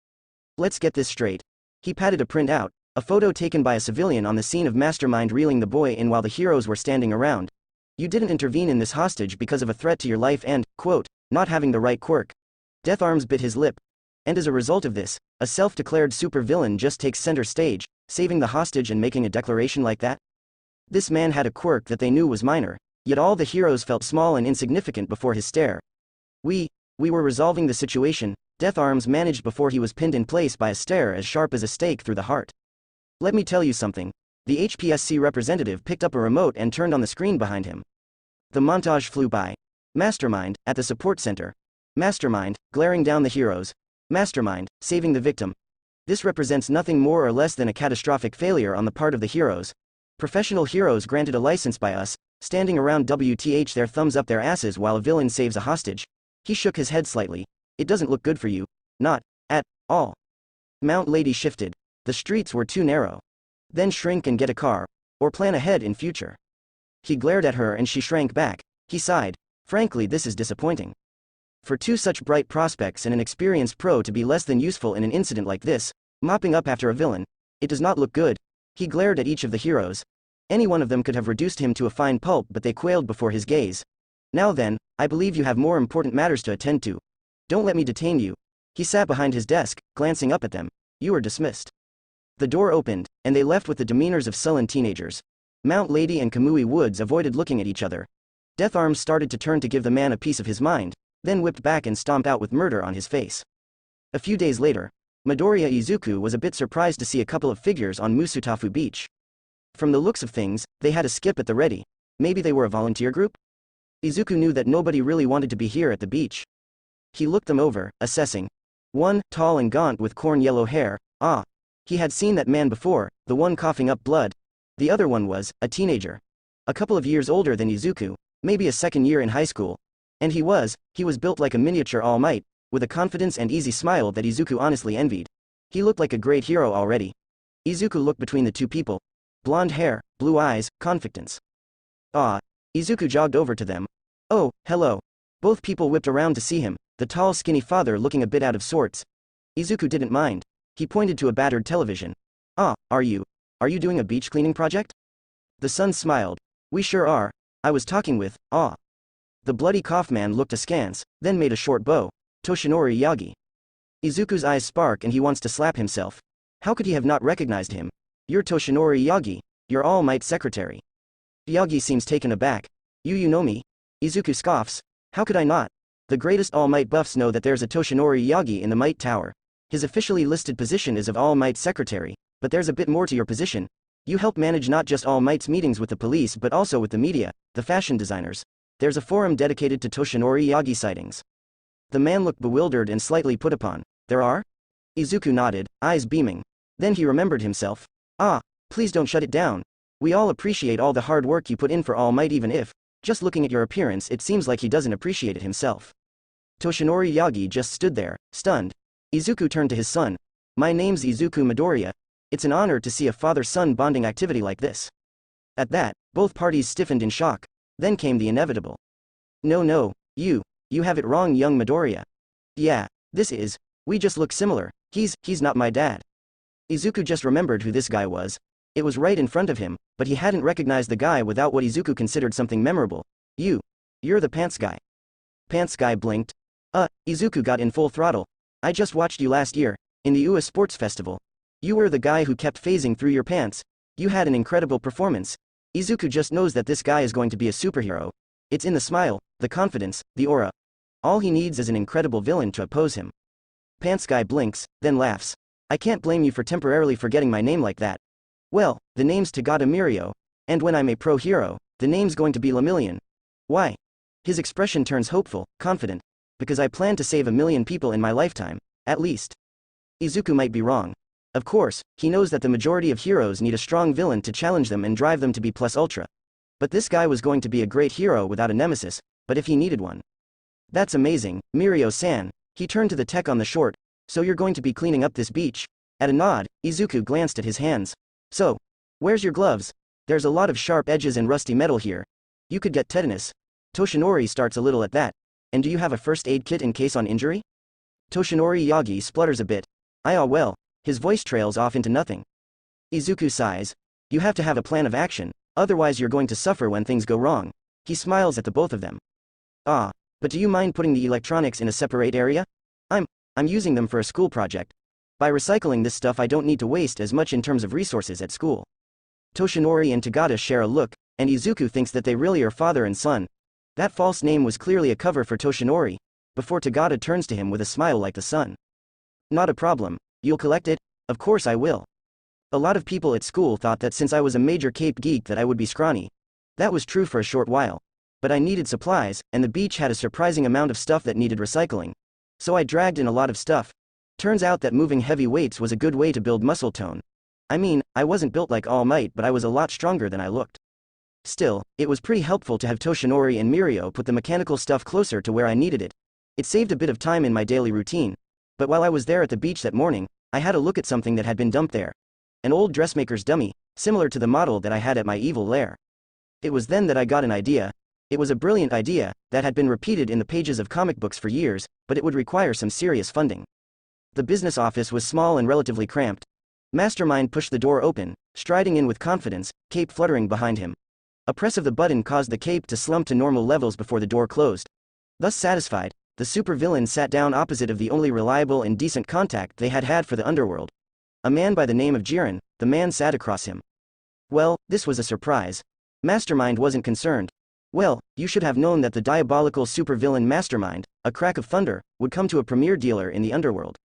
Let's get this straight. He patted a print out, a photo taken by a civilian on the scene of Mastermind reeling the boy in while the heroes were standing around. You didn't intervene in this hostage because of a threat to your life and, quote, not having the right quirk. Death Arms bit his lip. And as a result of this, a self-declared supervillain just takes center stage, saving the hostage and making a declaration like that? This man had a quirk that they knew was minor, yet all the heroes felt small and insignificant before his stare. We were resolving the situation, Death arms managed before he was pinned in place by a stare as sharp as a stake through the heart. Let me tell you something. The HPSC representative picked up a remote and turned on the screen behind him. The montage flew by. Mastermind, at the support center. Mastermind, glaring down the heroes. Mastermind, saving the victim. This represents nothing more or less than a catastrophic failure on the part of the heroes. Professional heroes granted a license by us, standing around WTH their thumbs up their asses while a villain saves a hostage. He shook his head slightly. It doesn't look good for you. Not at all. Mount Lady shifted. The streets were too narrow. Then shrink and get a car, or plan ahead in future. He glared at her and she shrank back. He sighed. Frankly, this is disappointing. For two such bright prospects and an experienced pro to be less than useful in an incident like this, mopping up after a villain, it does not look good. He glared at each of the heroes. Any one of them could have reduced him to a fine pulp, but they quailed before his gaze. Now then, I believe you have more important matters to attend to. Don't let me detain you. He sat behind his desk, glancing up at them. You are dismissed. The door opened, and they left with the demeanors of sullen teenagers. Mount Lady and Kamui Woods avoided looking at each other. Death Arms started to turn to give the man a piece of his mind, then whipped back and stomped out with murder on his face. A few days later, Midoriya Izuku was a bit surprised to see a couple of figures on Musutafu Beach. From the looks of things, they had a skip at the ready. Maybe they were a volunteer group? Izuku knew that nobody really wanted to be here at the beach. He looked them over, assessing. One, tall and gaunt with corn-yellow hair. Ah. He had seen that man before, the one coughing up blood. The other one was a teenager. A couple of years older than Izuku, maybe a second year in high school. And he was built like a miniature All Might, with a confidence and easy smile that Izuku honestly envied. He looked like a great hero already. Izuku looked between the two people. Blonde hair, blue eyes, confidence. Ah. Izuku jogged over to them. Oh, hello. Both people whipped around to see him, the tall skinny father looking a bit out of sorts. Izuku didn't mind. He pointed to a battered television. Ah, are you doing a beach cleaning project? The son smiled. We sure are. I was talking with, The bloody cough man looked askance, then made a short bow. Toshinori Yagi. Izuku's eyes spark and he wants to slap himself. How could he have not recognized him? You're Toshinori Yagi, your All Might secretary. Yagi seems taken aback. You know me? Izuku scoffs. How could I not? The greatest All Might buffs know that there's a Toshinori Yagi in the Might Tower. His officially listed position is of All Might secretary, but there's a bit more to your position. You help manage not just All Might's meetings with the police but also with the media, the fashion designers. There's a forum dedicated to Toshinori Yagi sightings. The man looked bewildered and slightly put upon. There are? Izuku nodded, eyes beaming. Then he remembered himself. Please don't shut it down. We all appreciate all the hard work you put in for All Might, even if, just looking at your appearance, it seems like he doesn't appreciate it himself. Toshinori Yagi just stood there, stunned. Izuku turned to his son. My name's Izuku Midoriya. It's an honor to see a father-son bonding activity like this. At that, both parties stiffened in shock. Then came the inevitable. No, you have it wrong, young Midoriya. Yeah, we just look similar. He's not my dad. Izuku just remembered who this guy was. It was right in front of him, but he hadn't recognized the guy without what Izuku considered something memorable. You're the pants guy. Pants guy blinked. Izuku got in full throttle. I just watched you last year, in the UA Sports Festival. You were the guy who kept phasing through your pants. You had an incredible performance. Izuku just knows that this guy is going to be a superhero. It's in the smile, the confidence, the aura. All he needs is an incredible villain to oppose him. Pants guy blinks, then laughs. I can't blame you for temporarily forgetting my name like that. Well, the name's Tagata Mirio, and when I'm a pro hero, the name's going to be Lemillion. Why? His expression turns hopeful, confident. Because I plan to save 1 million people in my lifetime, at least. Izuku might be wrong. Of course, he knows that the majority of heroes need a strong villain to challenge them and drive them to be plus ultra. But this guy was going to be a great hero without a nemesis, but if he needed one. That's amazing, Mirio-san. He turned to the tech on the short. So you're going to be cleaning up this beach? At a nod, Izuku glanced at his hands. So, where's your gloves? There's a lot of sharp edges and rusty metal here. You could get tetanus. Toshinori starts a little at that. And do you have a first aid kit in case on injury? Toshinori Yagi splutters a bit. Well. His voice trails off into nothing. Izuku sighs. You have to have a plan of action, otherwise you're going to suffer when things go wrong. He smiles at the both of them. But do you mind putting the electronics in a separate area? I'm using them for a school project. By recycling this stuff I don't need to waste as much in terms of resources at school. Toshinori and Tagata share a look, and Izuku thinks that they really are father and son. That false name was clearly a cover for Toshinori, before Tagada turns to him with a smile like the sun. Not a problem. You'll collect it? Of course I will. A lot of people at school thought that since I was a major cape geek that I would be scrawny. That was true for a short while. But I needed supplies, and the beach had a surprising amount of stuff that needed recycling. So I dragged in a lot of stuff. Turns out that moving heavy weights was a good way to build muscle tone. I mean, I wasn't built like All Might, but I was a lot stronger than I looked. Still, it was pretty helpful to have Toshinori and Mirio put the mechanical stuff closer to where I needed it. It saved a bit of time in my daily routine. But while I was there at the beach that morning, I had a look at something that had been dumped there. An old dressmaker's dummy, similar to the model that I had at my evil lair. It was then that I got an idea. It was a brilliant idea, that had been repeated in the pages of comic books for years, but it would require some serious funding. The business office was small and relatively cramped. Mastermind pushed the door open, striding in with confidence, cape fluttering behind him. A press of the button caused the cape to slump to normal levels before the door closed. Thus satisfied, the supervillain sat down opposite of the only reliable and decent contact they had had for the underworld. A man by the name of Jiren. The man sat across him. Well, this was a surprise. Mastermind wasn't concerned. Well, you should have known that the diabolical supervillain Mastermind, a crack of thunder, would come to a premier dealer in the underworld.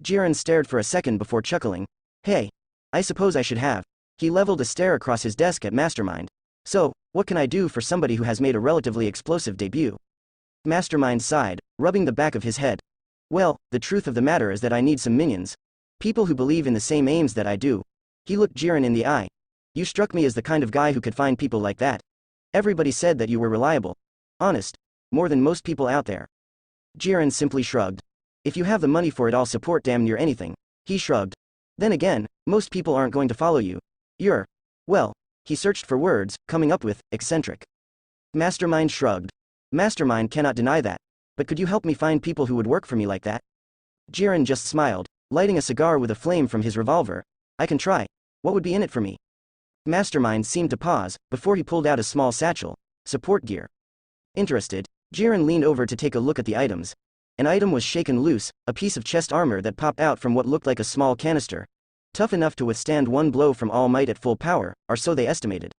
Jiren stared for a second before chuckling. Hey. I suppose I should have. He leveled a stare across his desk at Mastermind. So, what can I do for somebody who has made a relatively explosive debut? Mastermind sighed, rubbing the back of his head. Well, the truth of the matter is that I need some minions. People who believe in the same aims that I do. He looked Jiren in the eye. You struck me as the kind of guy who could find people like that. Everybody said that you were reliable. Honest. More than most people out there. Jiren simply shrugged. If you have the money for it, I'll support damn near anything. He shrugged. Then again, most people aren't going to follow you. You're. Well. He searched for words, coming up with, eccentric. Mastermind shrugged. Mastermind cannot deny that. But could you help me find people who would work for me like that? Jiren just smiled, lighting a cigar with a flame from his revolver. I can try. What would be in it for me? Mastermind seemed to pause, before he pulled out a small satchel. Support gear. Interested, Jiren leaned over to take a look at the items. An item was shaken loose, a piece of chest armor that popped out from what looked like a small canister. Tough enough to withstand one blow from All Might at full power, or so they estimated.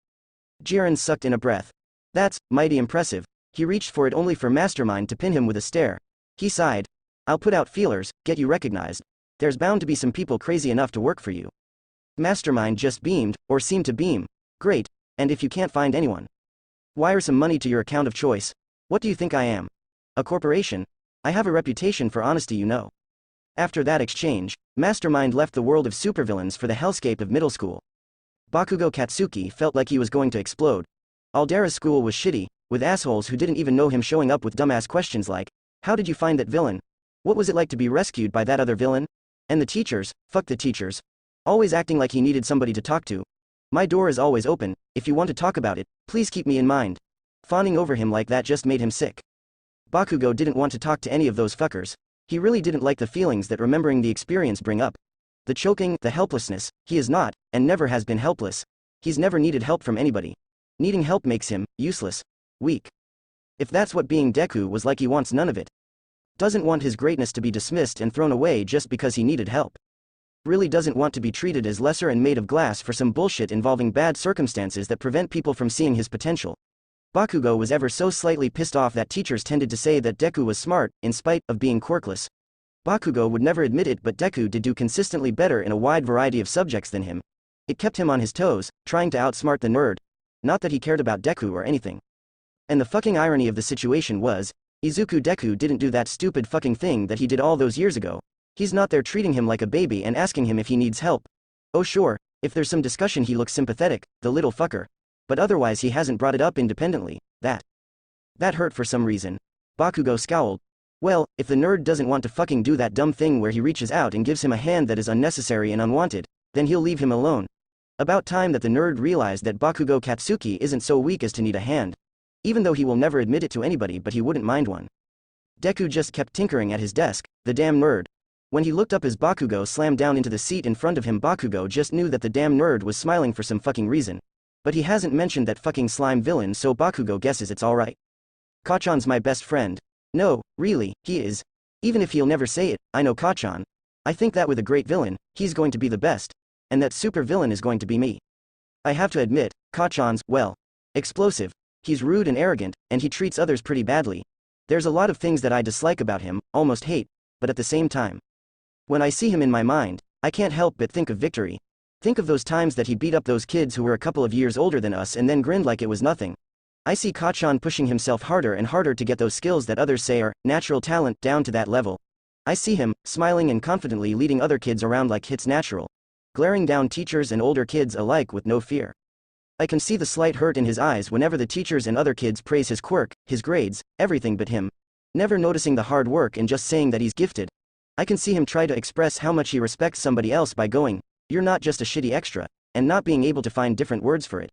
Jiren sucked in a breath. That's mighty impressive. He reached for it only for Mastermind to pin him with a stare. He sighed. I'll put out feelers, get you recognized. There's bound to be some people crazy enough to work for you. Mastermind just beamed, or seemed to beam. Great, and if you can't find anyone, wire some money to your account of choice. What do you think I am? A corporation? I have a reputation for honesty, you know. After that exchange, Mastermind left the world of supervillains for the hellscape of middle school. Bakugo Katsuki felt like he was going to explode. Aldera's school was shitty, with assholes who didn't even know him showing up with dumbass questions like, how did you find that villain? What was it like to be rescued by that other villain? And the teachers, fuck the teachers. Always acting like he needed somebody to talk to. My door is always open, if you want to talk about it, please keep me in mind. Fawning over him like that just made him sick. Bakugo didn't want to talk to any of those fuckers. He really didn't like the feelings that remembering the experience bring up. The choking, the helplessness. He is not, and never has been helpless. He's never needed help from anybody. Needing help makes him useless, weak. If that's what being Deku was like, he wants none of it. Doesn't want his greatness to be dismissed and thrown away just because he needed help. Really doesn't want to be treated as lesser and made of glass for some bullshit involving bad circumstances that prevent people from seeing his potential. Bakugo was ever so slightly pissed off that teachers tended to say that Deku was smart, in spite of being quirkless. Bakugo would never admit it, but Deku did do consistently better in a wide variety of subjects than him. It kept him on his toes, trying to outsmart the nerd. Not that he cared about Deku or anything. And the fucking irony of the situation was, Izuku Deku didn't do that stupid fucking thing that he did all those years ago. He's not there treating him like a baby and asking him if he needs help. Oh sure, if there's some discussion he looks sympathetic, the little fucker. But otherwise he hasn't brought it up independently. That hurt for some reason. Bakugo scowled. Well, if the nerd doesn't want to fucking do that dumb thing where he reaches out and gives him a hand that is unnecessary and unwanted, then he'll leave him alone. About time that the nerd realized that Bakugo Katsuki isn't so weak as to need a hand. Even though he will never admit it to anybody, but he wouldn't mind one. Deku just kept tinkering at his desk, the damn nerd. When he looked up as Bakugo slammed down into the seat in front of him, Bakugo just knew that the damn nerd was smiling for some fucking reason. But he hasn't mentioned that fucking slime villain, so Bakugo guesses it's alright. Kachan's my best friend. No, really, he is. Even if he'll never say it, I know Kachan. I think that with a great villain, he's going to be the best. And that super villain is going to be me. I have to admit, Kachan's, well, explosive. He's rude and arrogant, and he treats others pretty badly. There's a lot of things that I dislike about him, almost hate, but at the same time, when I see him in my mind, I can't help but think of victory. Think of those times that he beat up those kids who were a couple of years older than us and then grinned like it was nothing. I see Kachan pushing himself harder and harder to get those skills that others say are natural talent down to that level. I see him, smiling and confidently leading other kids around like it's natural, glaring down teachers and older kids alike with no fear. I can see the slight hurt in his eyes whenever the teachers and other kids praise his quirk, his grades, everything but him, never noticing the hard work and just saying that he's gifted. I can see him try to express how much he respects somebody else by going, "You're not just a shitty extra," and not being able to find different words for it.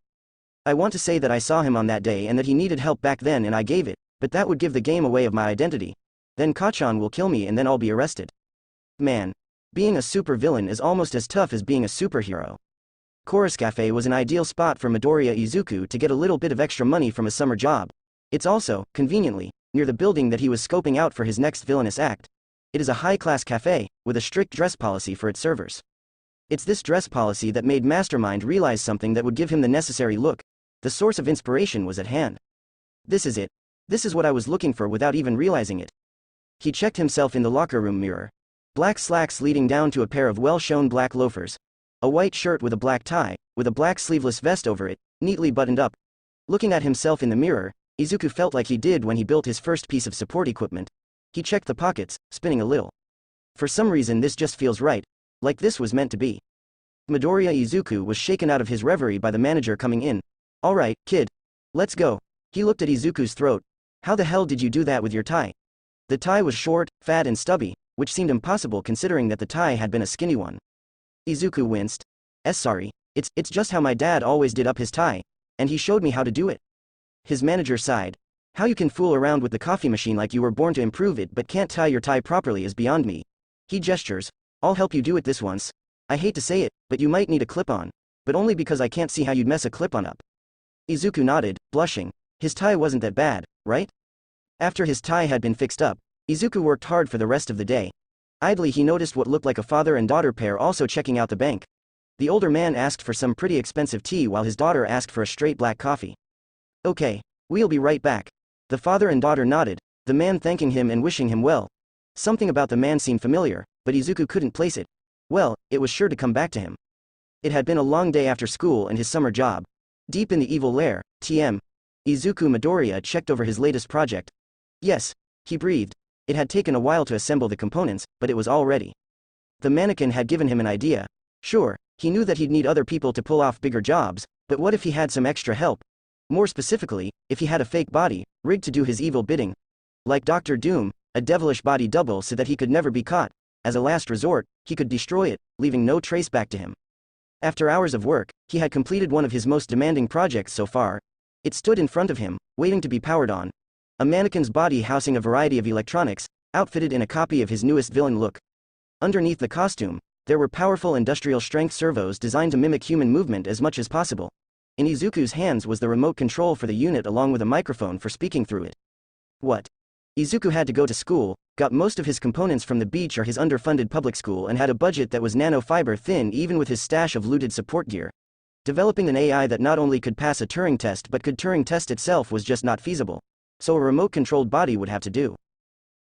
I want to say that I saw him on that day and that he needed help back then and I gave it, but that would give the game away of my identity. Then Kachan will kill me and then I'll be arrested. Man. Being a super villain is almost as tough as being a superhero. Chorus Cafe was an ideal spot for Midoriya Izuku to get a little bit of extra money from a summer job. It's also, conveniently, near the building that he was scoping out for his next villainous act. It is a high-class cafe, with a strict dress policy for its servers. It's this dress policy that made Mastermind realize something that would give him the necessary look. The source of inspiration was at hand. This is it. This is what I was looking for without even realizing it. He checked himself in the locker room mirror. Black slacks leading down to a pair of well-shown black loafers. A white shirt with a black tie, with a black sleeveless vest over it, neatly buttoned up. Looking at himself in the mirror, Izuku felt like he did when he built his first piece of support equipment. He checked the pockets, spinning a little. For some reason this just feels right, like this was meant to be. Midoriya Izuku was shaken out of his reverie by the manager coming in. "Alright, kid. Let's go." He looked at Izuku's throat. "How the hell did you do that with your tie?" The tie was short, fat and stubby, which seemed impossible considering that the tie had been a skinny one. Izuku winced. Sorry, it's just how my dad always did up his tie, and he showed me how to do it." His manager sighed. "How you can fool around with the coffee machine like you were born to improve it but can't tie your tie properly is beyond me." He gestures. "I'll help you do it this once. I hate to say it, but you might need a clip-on. But only because I can't see how you'd mess a clip-on up." Izuku nodded, blushing. His tie wasn't that bad, right? After his tie had been fixed up, Izuku worked hard for the rest of the day. Idly he noticed what looked like a father and daughter pair also checking out the bank. The older man asked for some pretty expensive tea while his daughter asked for a straight black coffee. "Okay, we'll be right back." The father and daughter nodded, the man thanking him and wishing him well. Something about the man seemed familiar, but Izuku couldn't place it. Well, it was sure to come back to him. It had been a long day after school and his summer job. Deep in the evil lair, TM. Izuku Midoriya checked over his latest project. Yes, he breathed. It had taken a while to assemble the components, but it was all ready. The mannequin had given him an idea. Sure, he knew that he'd need other people to pull off bigger jobs, but what if he had some extra help? More specifically, if he had a fake body, rigged to do his evil bidding. Like Dr. Doom, a devilish body double so that he could never be caught. As a last resort, he could destroy it, leaving no trace back to him. After hours of work, he had completed one of his most demanding projects so far. It stood in front of him, waiting to be powered on. A mannequin's body housing a variety of electronics, outfitted in a copy of his newest villain look. Underneath the costume, there were powerful industrial-strength servos designed to mimic human movement as much as possible. In Izuku's hands was the remote control for the unit along with a microphone for speaking through it. What? Izuku had to go to school, got most of his components from the beach or his underfunded public school and had a budget that was nanofiber thin even with his stash of looted support gear. Developing an AI that not only could pass a Turing test but could Turing test itself was just not feasible. So a remote-controlled body would have to do.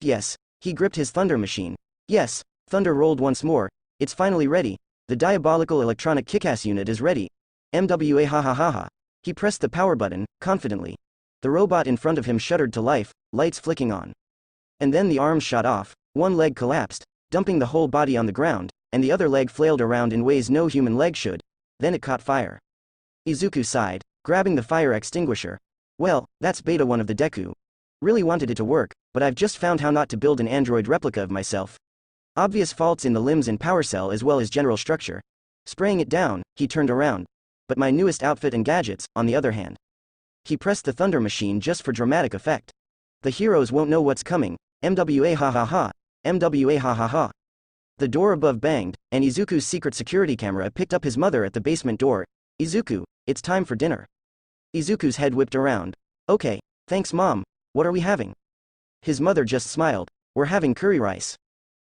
Yes. He gripped his thunder machine. Yes, thunder rolled once more. It's finally ready. The diabolical electronic kickass unit is ready. MWA ha ha ha ha. He pressed the power button, confidently. The robot in front of him shuddered to life, lights flicking on. And then the arms shot off, one leg collapsed, dumping the whole body on the ground, and the other leg flailed around in ways no human leg should. Then it caught fire. Izuku sighed, grabbing the fire extinguisher. Well, that's beta 1 of the Deku. Really wanted it to work, but I've just found how not to build an android replica of myself. Obvious faults in the limbs and power cell as well as general structure. Spraying it down, he turned around. But my newest outfit and gadgets, on the other hand. He pressed the thunder machine just for dramatic effect. The heroes won't know what's coming. MWA ha ha ha. MWA ha ha ha. The door above banged, and Izuku's secret security camera picked up his mother at the basement door. Izuku, it's time for dinner. Izuku's head whipped around. Okay, thanks mom. What are we having? His mother just smiled. We're having curry rice.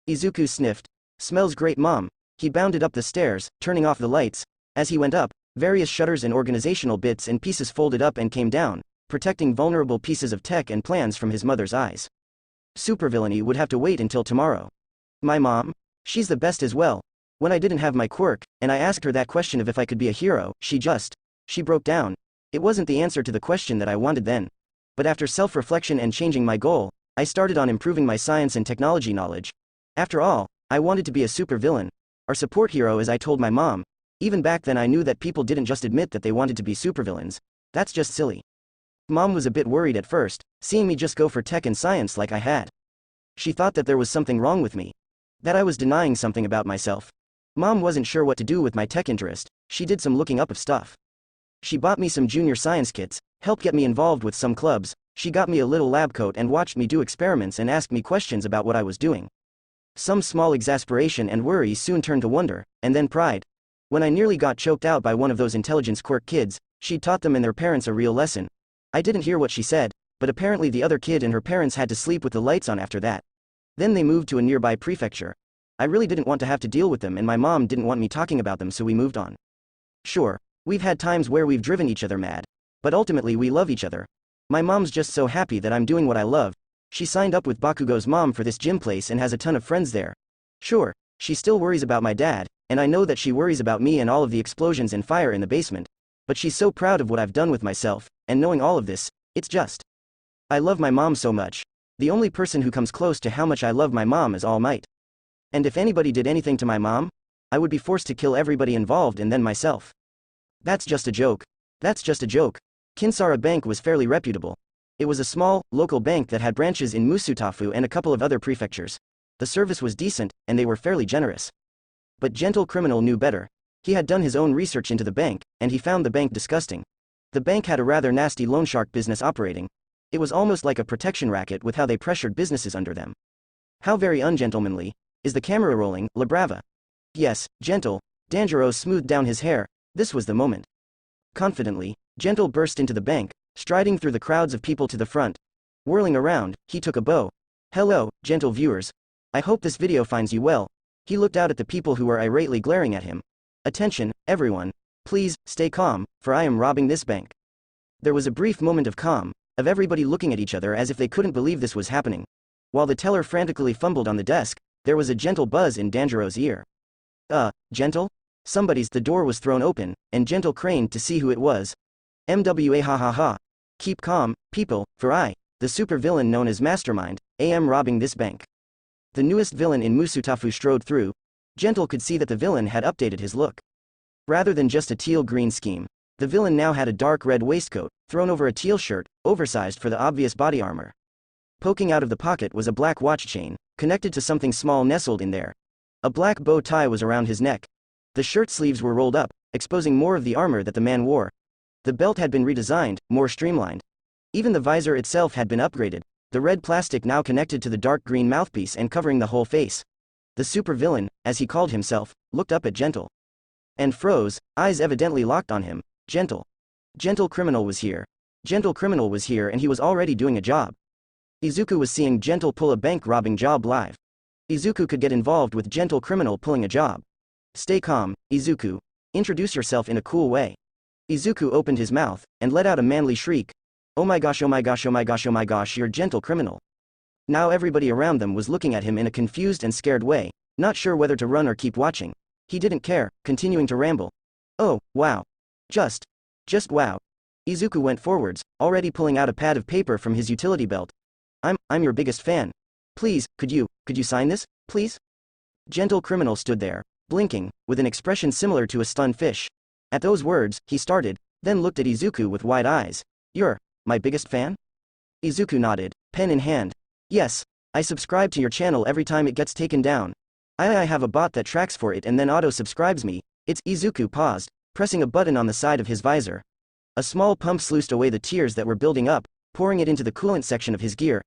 Izuku sniffed. Smells great mom. He bounded up the stairs, turning off the lights. As he went up, various shutters and organizational bits and pieces folded up and came down, protecting vulnerable pieces of tech and plans from his mother's eyes. Supervillainy would have to wait until tomorrow. My mom? She's the best as well. When I didn't have my quirk, and I asked her that question of if I could be a hero, she broke down. It wasn't the answer to the question that I wanted then. But after self-reflection and changing my goal, I started on improving my science and technology knowledge. After all, I wanted to be a supervillain, or support hero as I told my mom. Even back then I knew that people didn't just admit that they wanted to be supervillains. That's just silly. Mom was a bit worried at first, seeing me just go for tech and science like I had. She thought that there was something wrong with me. That I was denying something about myself. Mom wasn't sure what to do with my tech interest. She did some looking up of stuff. She bought me some junior science kits, helped get me involved with some clubs, she got me a little lab coat and watched me do experiments and asked me questions about what I was doing. Some small exasperation and worry soon turned to wonder, and then pride. When I nearly got choked out by one of those intelligence quirk kids, she taught them and their parents a real lesson. I didn't hear what she said, but apparently the other kid and her parents had to sleep with the lights on after that. Then they moved to a nearby prefecture. I really didn't want to have to deal with them and my mom didn't want me talking about them, so we moved on. Sure, we've had times where we've driven each other mad. But ultimately we love each other. My mom's just so happy that I'm doing what I love. She signed up with Bakugo's mom for this gym place and has a ton of friends there. Sure, she still worries about my dad, and I know that she worries about me and all of the explosions and fire in the basement. But she's so proud of what I've done with myself, and knowing all of this, it's just. I love my mom so much. The only person who comes close to how much I love my mom is All Might. And if anybody did anything to my mom, I would be forced to kill everybody involved and then myself. That's just a joke. That's just a joke. Kinsara Bank was fairly reputable. It was a small, local bank that had branches in Musutafu and a couple of other prefectures. The service was decent, and they were fairly generous. But Gentle Criminal knew better. He had done his own research into the bank, and he found the bank disgusting. The bank had a rather nasty loan shark business operating. It was almost like a protection racket with how they pressured businesses under them. How very ungentlemanly. Is the camera rolling, La Brava? Yes, Gentle. Danjiro smoothed down his hair. This was the moment. Confidently, Gentle burst into the bank, striding through the crowds of people to the front. Whirling around, he took a bow. Hello, gentle viewers. I hope this video finds you well. He looked out at the people who were irately glaring at him. Attention, everyone. Please, stay calm, for I am robbing this bank. There was a brief moment of calm, of everybody looking at each other as if they couldn't believe this was happening. While the teller frantically fumbled on the desk, there was a gentle buzz in Danjiro's ear. Gentle? The door was thrown open, and Gentle craned to see who it was. MWA ha ha ha. Keep calm, people, for I, the super villain known as Mastermind, am robbing this bank. The newest villain in Musutafu strode through. Gentle could see that the villain had updated his look. Rather than just a teal-green scheme, the villain now had a dark red waistcoat, thrown over a teal shirt, oversized for the obvious body armor. Poking out of the pocket was a black watch chain, connected to something small nestled in there. A black bow tie was around his neck. The shirt sleeves were rolled up, exposing more of the armor that the man wore. The belt had been redesigned, more streamlined. Even the visor itself had been upgraded, the red plastic now connected to the dark green mouthpiece and covering the whole face. The supervillain, as he called himself, looked up at Gentle. And froze, eyes evidently locked on him. Gentle. Gentle Criminal was here. Gentle Criminal was here and he was already doing a job. Izuku was seeing Gentle pull a bank robbing job live. Izuku could get involved with Gentle Criminal pulling a job. Stay calm, Izuku. Introduce yourself in a cool way. Izuku opened his mouth, and let out a manly shriek. Oh my gosh, oh my gosh, oh my gosh, oh my gosh, you're Gentle Criminal. Now everybody around them was looking at him in a confused and scared way, not sure whether to run or keep watching. He didn't care, continuing to ramble. Oh, wow. Just wow. Izuku went forwards, already pulling out a pad of paper from his utility belt. I'm your biggest fan. Please, could you sign this, please? Gentle Criminal stood there, blinking, with an expression similar to a stunned fish. At those words, he started, then looked at Izuku with wide eyes. You're my biggest fan? Izuku nodded, pen in hand. Yes, I subscribe to your channel every time it gets taken down. I have a bot that tracks for it and then auto-subscribes me. It's Izuku paused, pressing a button on the side of his visor. A small pump sluiced away the tears that were building up, pouring it into the coolant section of his gear.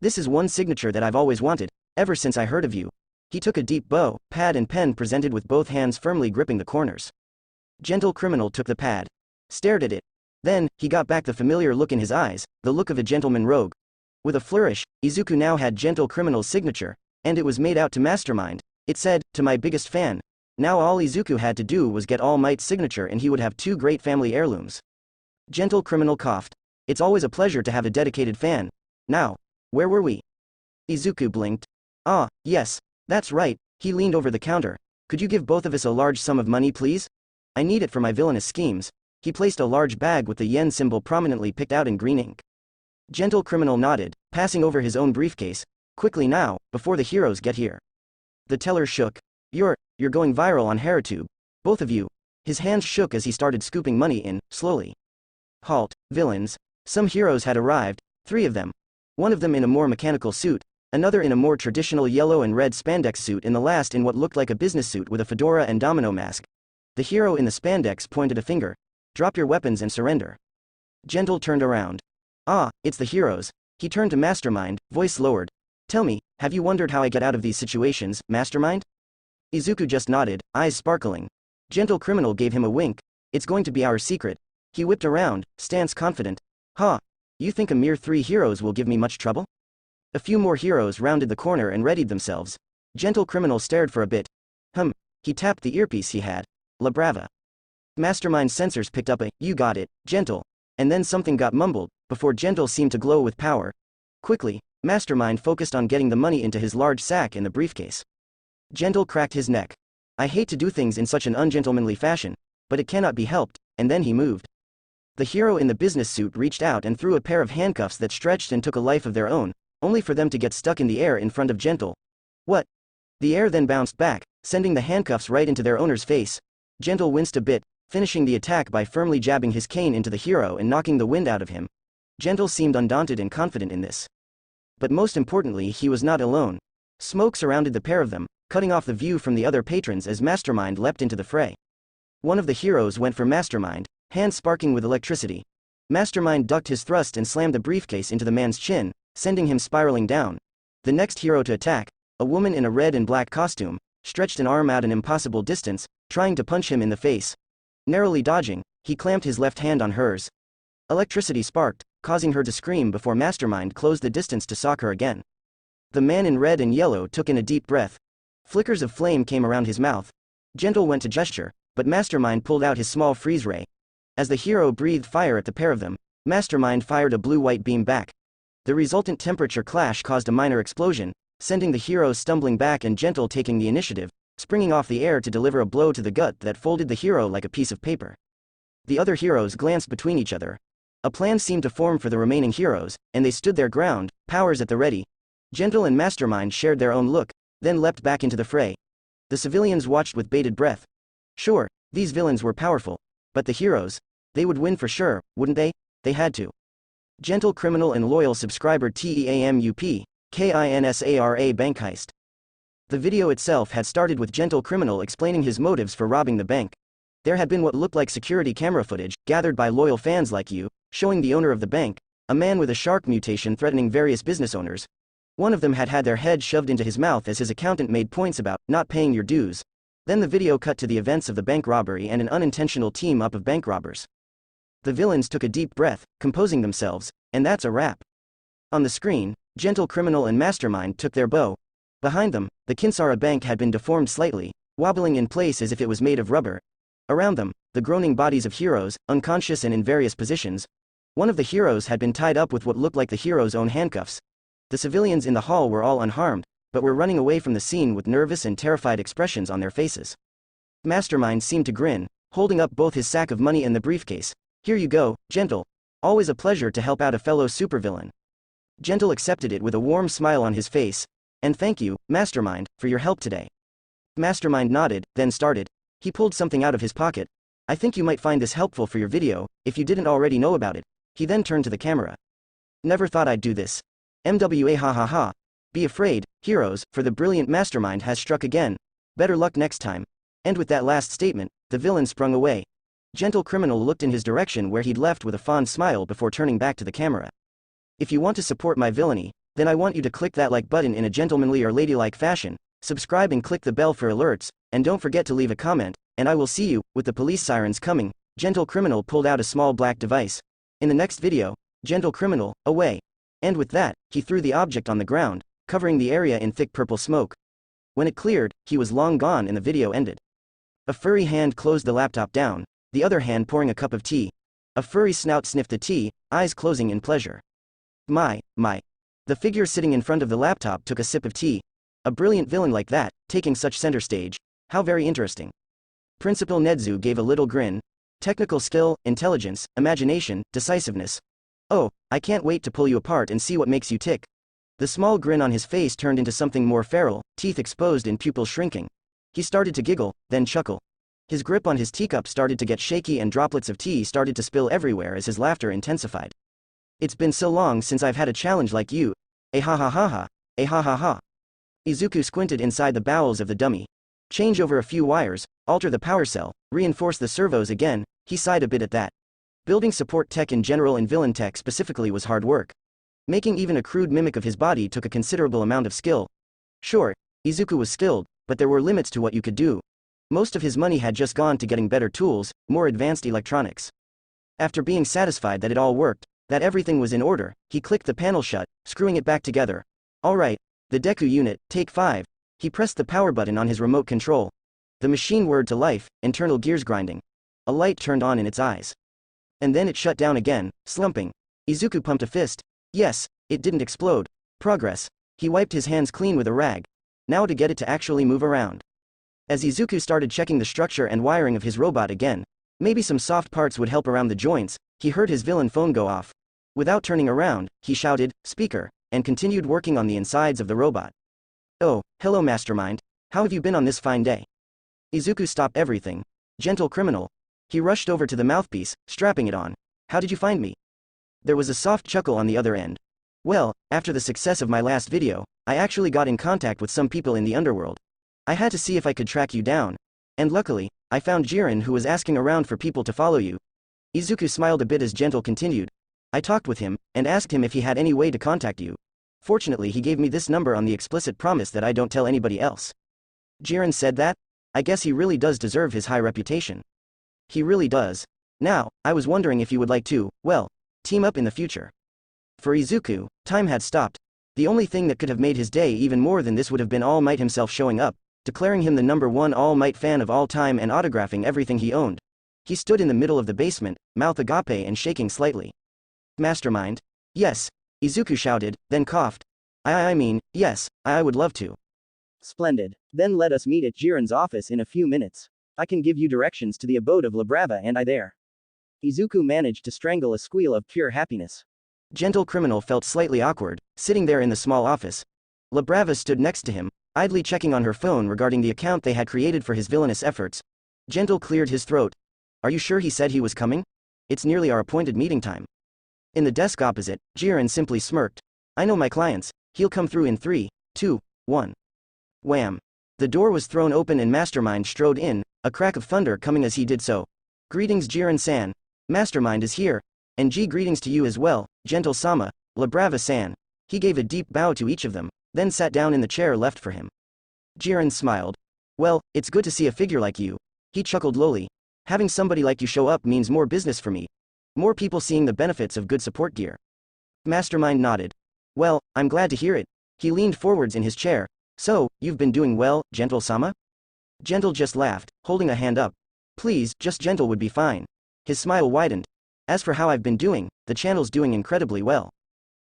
This is one signature that I've always wanted, ever since I heard of you. He took a deep bow, pad and pen presented with both hands firmly gripping the corners. Gentle Criminal took the pad. Stared at it. Then, he got back the familiar look in his eyes, the look of a gentleman rogue. With a flourish, Izuku now had Gentle Criminal's signature, and it was made out to Mastermind. It said, to my biggest fan. Now all Izuku had to do was get All Might's signature and he would have two great family heirlooms. Gentle Criminal coughed. It's always a pleasure to have a dedicated fan. Now, where were we? Izuku blinked. Ah, yes, that's right, he leaned over the counter. Could you give both of us a large sum of money please? I need it for my villainous schemes. He placed a large bag with the yen symbol prominently picked out in green ink. Gentle Criminal nodded, passing over his own briefcase. Quickly now, before the heroes get here. The teller shook. You're going viral on HeraTube. Both of you. His hands shook as he started scooping money in, slowly. Halt, villains. Some heroes had arrived, 3 of them. One of them in a more mechanical suit, another in a more traditional yellow and red spandex suit and the last in what looked like a business suit with a fedora and domino mask. The hero in the spandex pointed a finger. Drop your weapons and surrender. Gentle turned around. Ah, it's the heroes. He turned to Mastermind, voice lowered. Tell me, have you wondered how I get out of these situations, Mastermind? Izuku just nodded, eyes sparkling. Gentle Criminal gave him a wink. It's going to be our secret. He whipped around, stance confident. Ha! You think a mere 3 heroes will give me much trouble? A few more heroes rounded the corner and readied themselves. Gentle Criminal stared for a bit. He tapped the earpiece he had. La Brava. Mastermind's sensors picked up a, you got it, Gentle. And then something got mumbled, before Gentle seemed to glow with power. Quickly, Mastermind focused on getting the money into his large sack in the briefcase. Gentle cracked his neck. I hate to do things in such an ungentlemanly fashion, but it cannot be helped, and then he moved. The hero in the business suit reached out and threw a pair of handcuffs that stretched and took a life of their own, only for them to get stuck in the air in front of Gentle. What? The air then bounced back, sending the handcuffs right into their owner's face. Gentle winced a bit, finishing the attack by firmly jabbing his cane into the hero and knocking the wind out of him. Gentle seemed undaunted and confident in this. But most importantly, he was not alone. Smoke surrounded the pair of them, cutting off the view from the other patrons as Mastermind leapt into the fray. One of the heroes went for Mastermind, hands sparking with electricity. Mastermind ducked his thrust and slammed the briefcase into the man's chin, sending him spiraling down. The next hero to attack, a woman in a red and black costume, stretched an arm out an impossible distance, trying to punch him in the face. Narrowly dodging, he clamped his left hand on hers. Electricity sparked, causing her to scream before Mastermind closed the distance to sock her again. The man in red and yellow took in a deep breath. Flickers of flame came around his mouth. Gentle went to gesture, but Mastermind pulled out his small freeze ray. As the hero breathed fire at the pair of them, Mastermind fired a blue-white beam back. The resultant temperature clash caused a minor explosion, sending the heroes stumbling back and Gentle taking the initiative, springing off the air to deliver a blow to the gut that folded the hero like a piece of paper. The other heroes glanced between each other. A plan seemed to form for the remaining heroes, and they stood their ground, powers at the ready. Gentle and Mastermind shared their own look, then leapt back into the fray. The civilians watched with bated breath. Sure, these villains were powerful, but the heroes, they would win for sure, wouldn't they? They had to. Gentle Criminal and loyal subscriber TEAMUP, KINSARA bank heist. The video itself had started with Gentle Criminal explaining his motives for robbing the bank. There had been what looked like security camera footage, gathered by loyal fans like you, showing the owner of the bank, a man with a shark mutation threatening various business owners. One of them had had their head shoved into his mouth as his accountant made points about not paying your dues. Then the video cut to the events of the bank robbery and an unintentional team-up of bank robbers. The villains took a deep breath, composing themselves, and that's a wrap. On the screen, Gentle Criminal and Mastermind took their bow. Behind them, the Kinsara bank had been deformed slightly, wobbling in place as if it was made of rubber. Around them, the groaning bodies of heroes, unconscious and in various positions. One of the heroes had been tied up with what looked like the hero's own handcuffs. The civilians in the hall were all unharmed, but were running away from the scene with nervous and terrified expressions on their faces. Mastermind seemed to grin, holding up both his sack of money and the briefcase. Here you go, Gentle. Always a pleasure to help out a fellow supervillain. Gentle accepted it with a warm smile on his face. And thank you, Mastermind, for your help today. Mastermind nodded, then started. He pulled something out of his pocket. I think you might find this helpful for your video, if you didn't already know about it. He then turned to the camera. Never thought I'd do this. MWA ha ha ha. Be afraid, heroes, for the brilliant Mastermind has struck again. Better luck next time. And with that last statement, the villain sprung away. Gentle Criminal looked in his direction where he'd left with a fond smile before turning back to the camera. If you want to support my villainy, then I want you to click that like button in a gentlemanly or ladylike fashion, subscribe and click the bell for alerts, and don't forget to leave a comment, and I will see you. With the police sirens coming, Gentle Criminal pulled out a small black device. In the next video, Gentle Criminal, away. And with that, he threw the object on the ground, covering the area in thick purple smoke. When it cleared, he was long gone and the video ended. A furry hand closed the laptop down, the other hand pouring a cup of tea. A furry snout sniffed the tea, eyes closing in pleasure. My. The figure sitting in front of the laptop took a sip of tea. A brilliant villain like that, taking such center stage. How very interesting. Principal Nedzu gave a little grin. Technical skill, intelligence, imagination, decisiveness. Oh, I can't wait to pull you apart and see what makes you tick. The small grin on his face turned into something more feral, teeth exposed and pupils shrinking. He started to giggle, then chuckle. His grip on his teacup started to get shaky and droplets of tea started to spill everywhere as his laughter intensified. It's been so long since I've had a challenge like you. Eh ha ha ha ha, eh ha ha ha. Izuku squinted inside the bowels of the dummy. Change over a few wires, alter the power cell, reinforce the servos again, he sighed a bit at that. Building support tech in general and villain tech specifically was hard work. Making even a crude mimic of his body took a considerable amount of skill. Sure, Izuku was skilled, but there were limits to what you could do. Most of his money had just gone to getting better tools, more advanced electronics. After being satisfied that it all worked, that everything was in order, he clicked the panel shut, screwing it back together. Alright, the Deku unit, take 5. He pressed the power button on his remote control. The machine whirred to life, internal gears grinding. A light turned on in its eyes. And then it shut down again, slumping. Izuku pumped a fist. Yes, it didn't explode. Progress. He wiped his hands clean with a rag. Now to get it to actually move around. As Izuku started checking the structure and wiring of his robot again, maybe some soft parts would help around the joints, he heard his villain phone go off. Without turning around, he shouted, "Speaker," and continued working on the insides of the robot. Oh, hello Mastermind. How have you been on this fine day? Izuku stopped everything. Gentle criminal. He rushed over to the mouthpiece, strapping it on. How did you find me? There was a soft chuckle on the other end. Well, after the success of my last video, I actually got in contact with some people in the underworld. I had to see if I could track you down. And luckily, I found Jiren who was asking around for people to follow you. Izuku smiled a bit as Gentle continued. I talked with him, and asked him if he had any way to contact you. Fortunately he gave me this number on the explicit promise that I don't tell anybody else. Jiren said that? I guess he really does deserve his high reputation. He really does. Now, I was wondering if you would like to, well, team up in the future. For Izuku, time had stopped. The only thing that could have made his day even more than this would have been All Might himself showing up, declaring him the #1 All Might fan of all time and autographing everything he owned. He stood in the middle of the basement, mouth agape and shaking slightly. Mastermind? Yes, Izuku shouted, then coughed. I mean, yes, I would love to. Splendid. Then let us meet at Jiren's office in a few minutes. I can give you directions to the abode of Labrava and I there. Izuku managed to strangle a squeal of pure happiness. Gentle criminal felt slightly awkward, sitting there in the small office. Labrava stood next to him, idly checking on her phone regarding the account they had created for his villainous efforts. Gentle cleared his throat. Are you sure he said he was coming? It's nearly our appointed meeting time. In the desk opposite, Jiren simply smirked. I know my clients, he'll come through in 3, 2, 1. Wham! The door was thrown open and Mastermind strode in, a crack of thunder coming as he did so. Greetings Jiren-san. Mastermind is here. And greetings to you as well, Gentle-sama, Labrava-san. He gave a deep bow to each of them, then sat down in the chair left for him. Jiren smiled. Well, it's good to see a figure like you. He chuckled lowly. Having somebody like you show up means more business for me. More people seeing the benefits of good support gear. Mastermind nodded. Well, I'm glad to hear it. He leaned forwards in his chair. So, you've been doing well, Gentle-sama? Gentle just laughed, holding a hand up. Please, just Gentle would be fine. His smile widened. As for how I've been doing, the channel's doing incredibly well.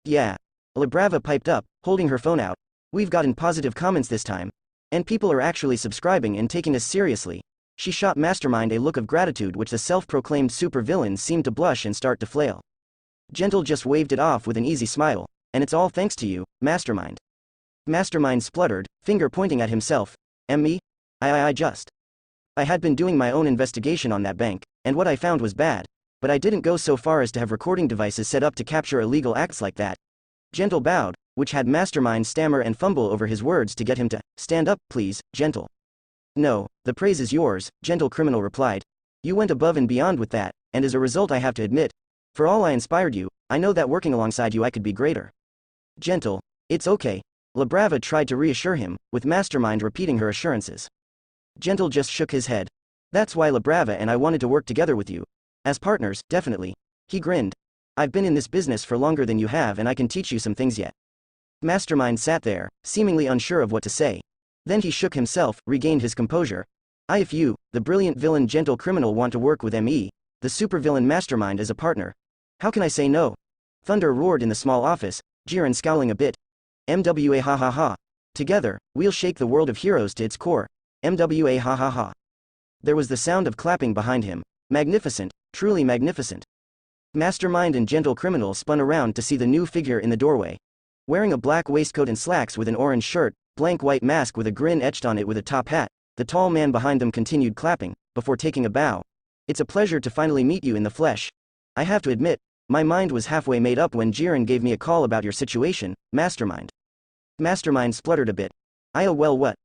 Yeah. Labrava piped up, holding her phone out. We've gotten positive comments this time. And people are actually subscribing and taking us seriously. She shot Mastermind a look of gratitude which the self-proclaimed supervillain seemed to blush and start to flail. Gentle just waved it off with an easy smile. And it's all thanks to you, Mastermind. Mastermind spluttered, finger pointing at himself. Me? I had been doing my own investigation on that bank, and what I found was bad. But I didn't go so far as to have recording devices set up to capture illegal acts like that. Gentle bowed, which had Mastermind stammer and fumble over his words to get him to, stand up, please, Gentle. No, the praise is yours, Gentle criminal replied. You went above and beyond with that, and as a result I have to admit, for all I inspired you, I know that working alongside you I could be greater. Gentle, it's okay. Labrava tried to reassure him, with Mastermind repeating her assurances. Gentle just shook his head. That's why Labrava and I wanted to work together with you. As partners, definitely. He grinned. I've been in this business for longer than you have and I can teach you some things yet. Mastermind sat there, seemingly unsure of what to say. Then he shook himself, regained his composure. If you, the brilliant villain Gentle criminal want to work with me, the supervillain Mastermind as a partner. How can I say no? Thunder roared in the small office, Jiren scowling a bit. MWA ha ha ha. Together, we'll shake the world of heroes to its core. MWA ha ha ha. There was the sound of clapping behind him. Magnificent, truly magnificent. Mastermind and gentle criminal spun around to see the new figure in the doorway. Wearing a black waistcoat and slacks with an orange shirt, blank white mask with a grin etched on it with a top hat, the tall man behind them continued clapping, before taking a bow. It's a pleasure to finally meet you in the flesh. I have to admit, my mind was halfway made up when Jiren gave me a call about your situation, Mastermind. Mastermind spluttered a bit. Well, what?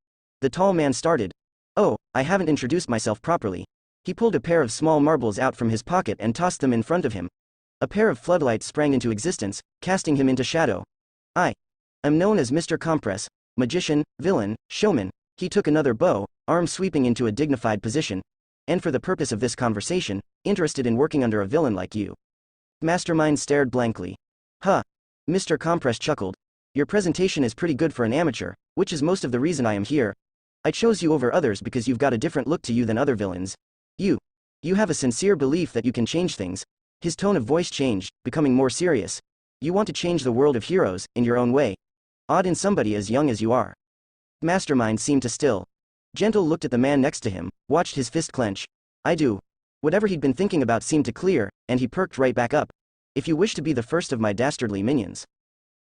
The tall man started. Oh, I haven't introduced myself properly. He pulled a pair of small marbles out from his pocket and tossed them in front of him. A pair of floodlights sprang into existence, casting him into shadow. I am known as Mr. Compress, magician, villain, showman. He took another bow, arm sweeping into a dignified position. And for the purpose of this conversation, interested in working under a villain like you. Mastermind stared blankly. Huh. Mr. Compress chuckled. Your presentation is pretty good for an amateur, which is most of the reason I am here. I chose you over others because you've got a different look to you than other villains. You have a sincere belief that you can change things. His tone of voice changed, becoming more serious. You want to change the world of heroes, in your own way. Odd in somebody as young as you are. Mastermind seemed to still. Gentle looked at the man next to him, watched his fist clench. I do. Whatever he'd been thinking about seemed to clear, and he perked right back up. If you wish to be the first of my dastardly minions.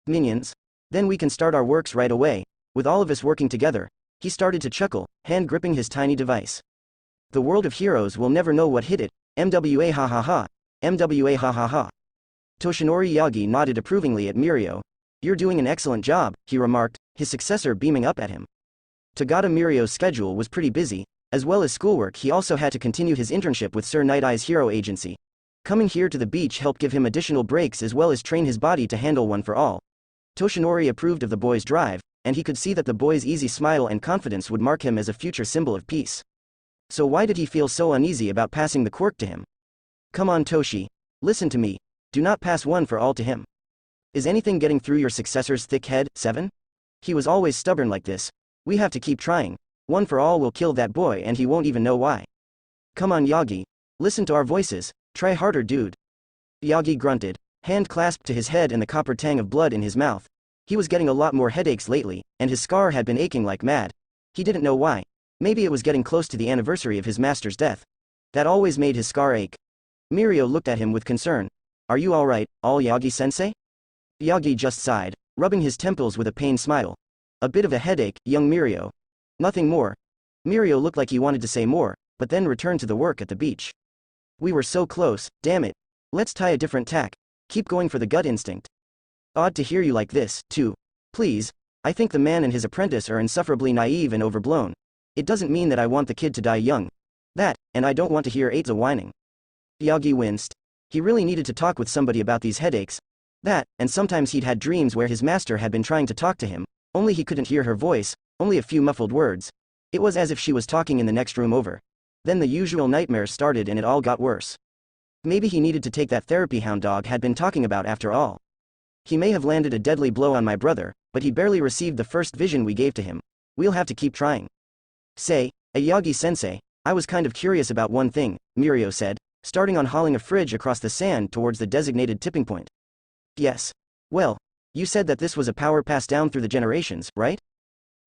Minions? Then we can start our works right away, with all of us working together. He started to chuckle, hand gripping his tiny device. The world of heroes will never know what hit it. MWA ha ha ha. MWA ha ha ha. Toshinori Yagi nodded approvingly at Mirio. You're doing an excellent job, he remarked, his successor beaming up at him. Tagada Mirio's schedule was pretty busy. As well as schoolwork, he also had to continue his internship with Sir Night Eye's hero agency. Coming here to the beach helped give him additional breaks as well as train his body to handle one for all. Toshinori approved of the boy's drive, and he could see that the boy's easy smile and confidence would mark him as a future symbol of peace. So why did he feel so uneasy about passing the quirk to him? Come on Toshi. Listen to me. Do not pass one for all to him. Is anything getting through your successor's thick head, 7? He was always stubborn like this. We have to keep trying. One for all will kill that boy and he won't even know why. Come on Yagi. Listen to our voices. Try harder dude. Yagi grunted, hand clasped to his head and the copper tang of blood in his mouth. He was getting a lot more headaches lately, and his scar had been aching like mad. He didn't know why. Maybe it was getting close to the anniversary of his master's death. That always made his scar ache. Mirio looked at him with concern. Are you alright, all Yagi-sensei? Yagi just sighed, rubbing his temples with a pained smile. A bit of a headache, young Mirio. Nothing more. Mirio looked like he wanted to say more, but then returned to the work at the beach. We were so close, damn it. Let's tie a different tack. Keep going for the gut instinct. Odd to hear you like this, too. Please. I think the man and his apprentice are insufferably naive and overblown. It doesn't mean that I want the kid to die young. That, and I don't want to hear Eiza whining. Yagi winced. He really needed to talk with somebody about these headaches. That, and sometimes he'd had dreams where his master had been trying to talk to him, only he couldn't hear her voice, only a few muffled words. It was as if she was talking in the next room over. Then the usual nightmares started and it all got worse. Maybe he needed to take that therapy hound dog had been talking about after all. He may have landed a deadly blow on my brother, but he barely received the first vision we gave to him. We'll have to keep trying. Say, Yagi-sensei, I was kind of curious about one thing, Mirio said, starting on hauling a fridge across the sand towards the designated tipping point. Yes. Well, you said that this was a power passed down through the generations, right?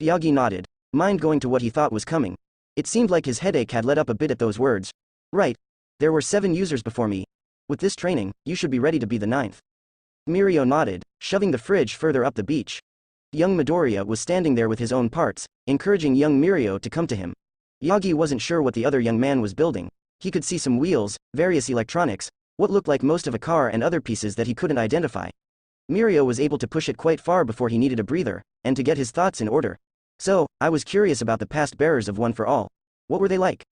Yagi nodded, mind going to what he thought was coming. It seemed like his headache had let up a bit at those words. Right. There were 7 users before me. With this training, you should be ready to be the 9th. Mirio nodded, shoving the fridge further up the beach. Young Midoriya was standing there with his own parts, encouraging young Mirio to come to him. Yagi wasn't sure what the other young man was building. He could see some wheels, various electronics, what looked like most of a car and other pieces that he couldn't identify. Mirio was able to push it quite far before he needed a breather, and to get his thoughts in order. So, I was curious about the past bearers of One for All. What were they like?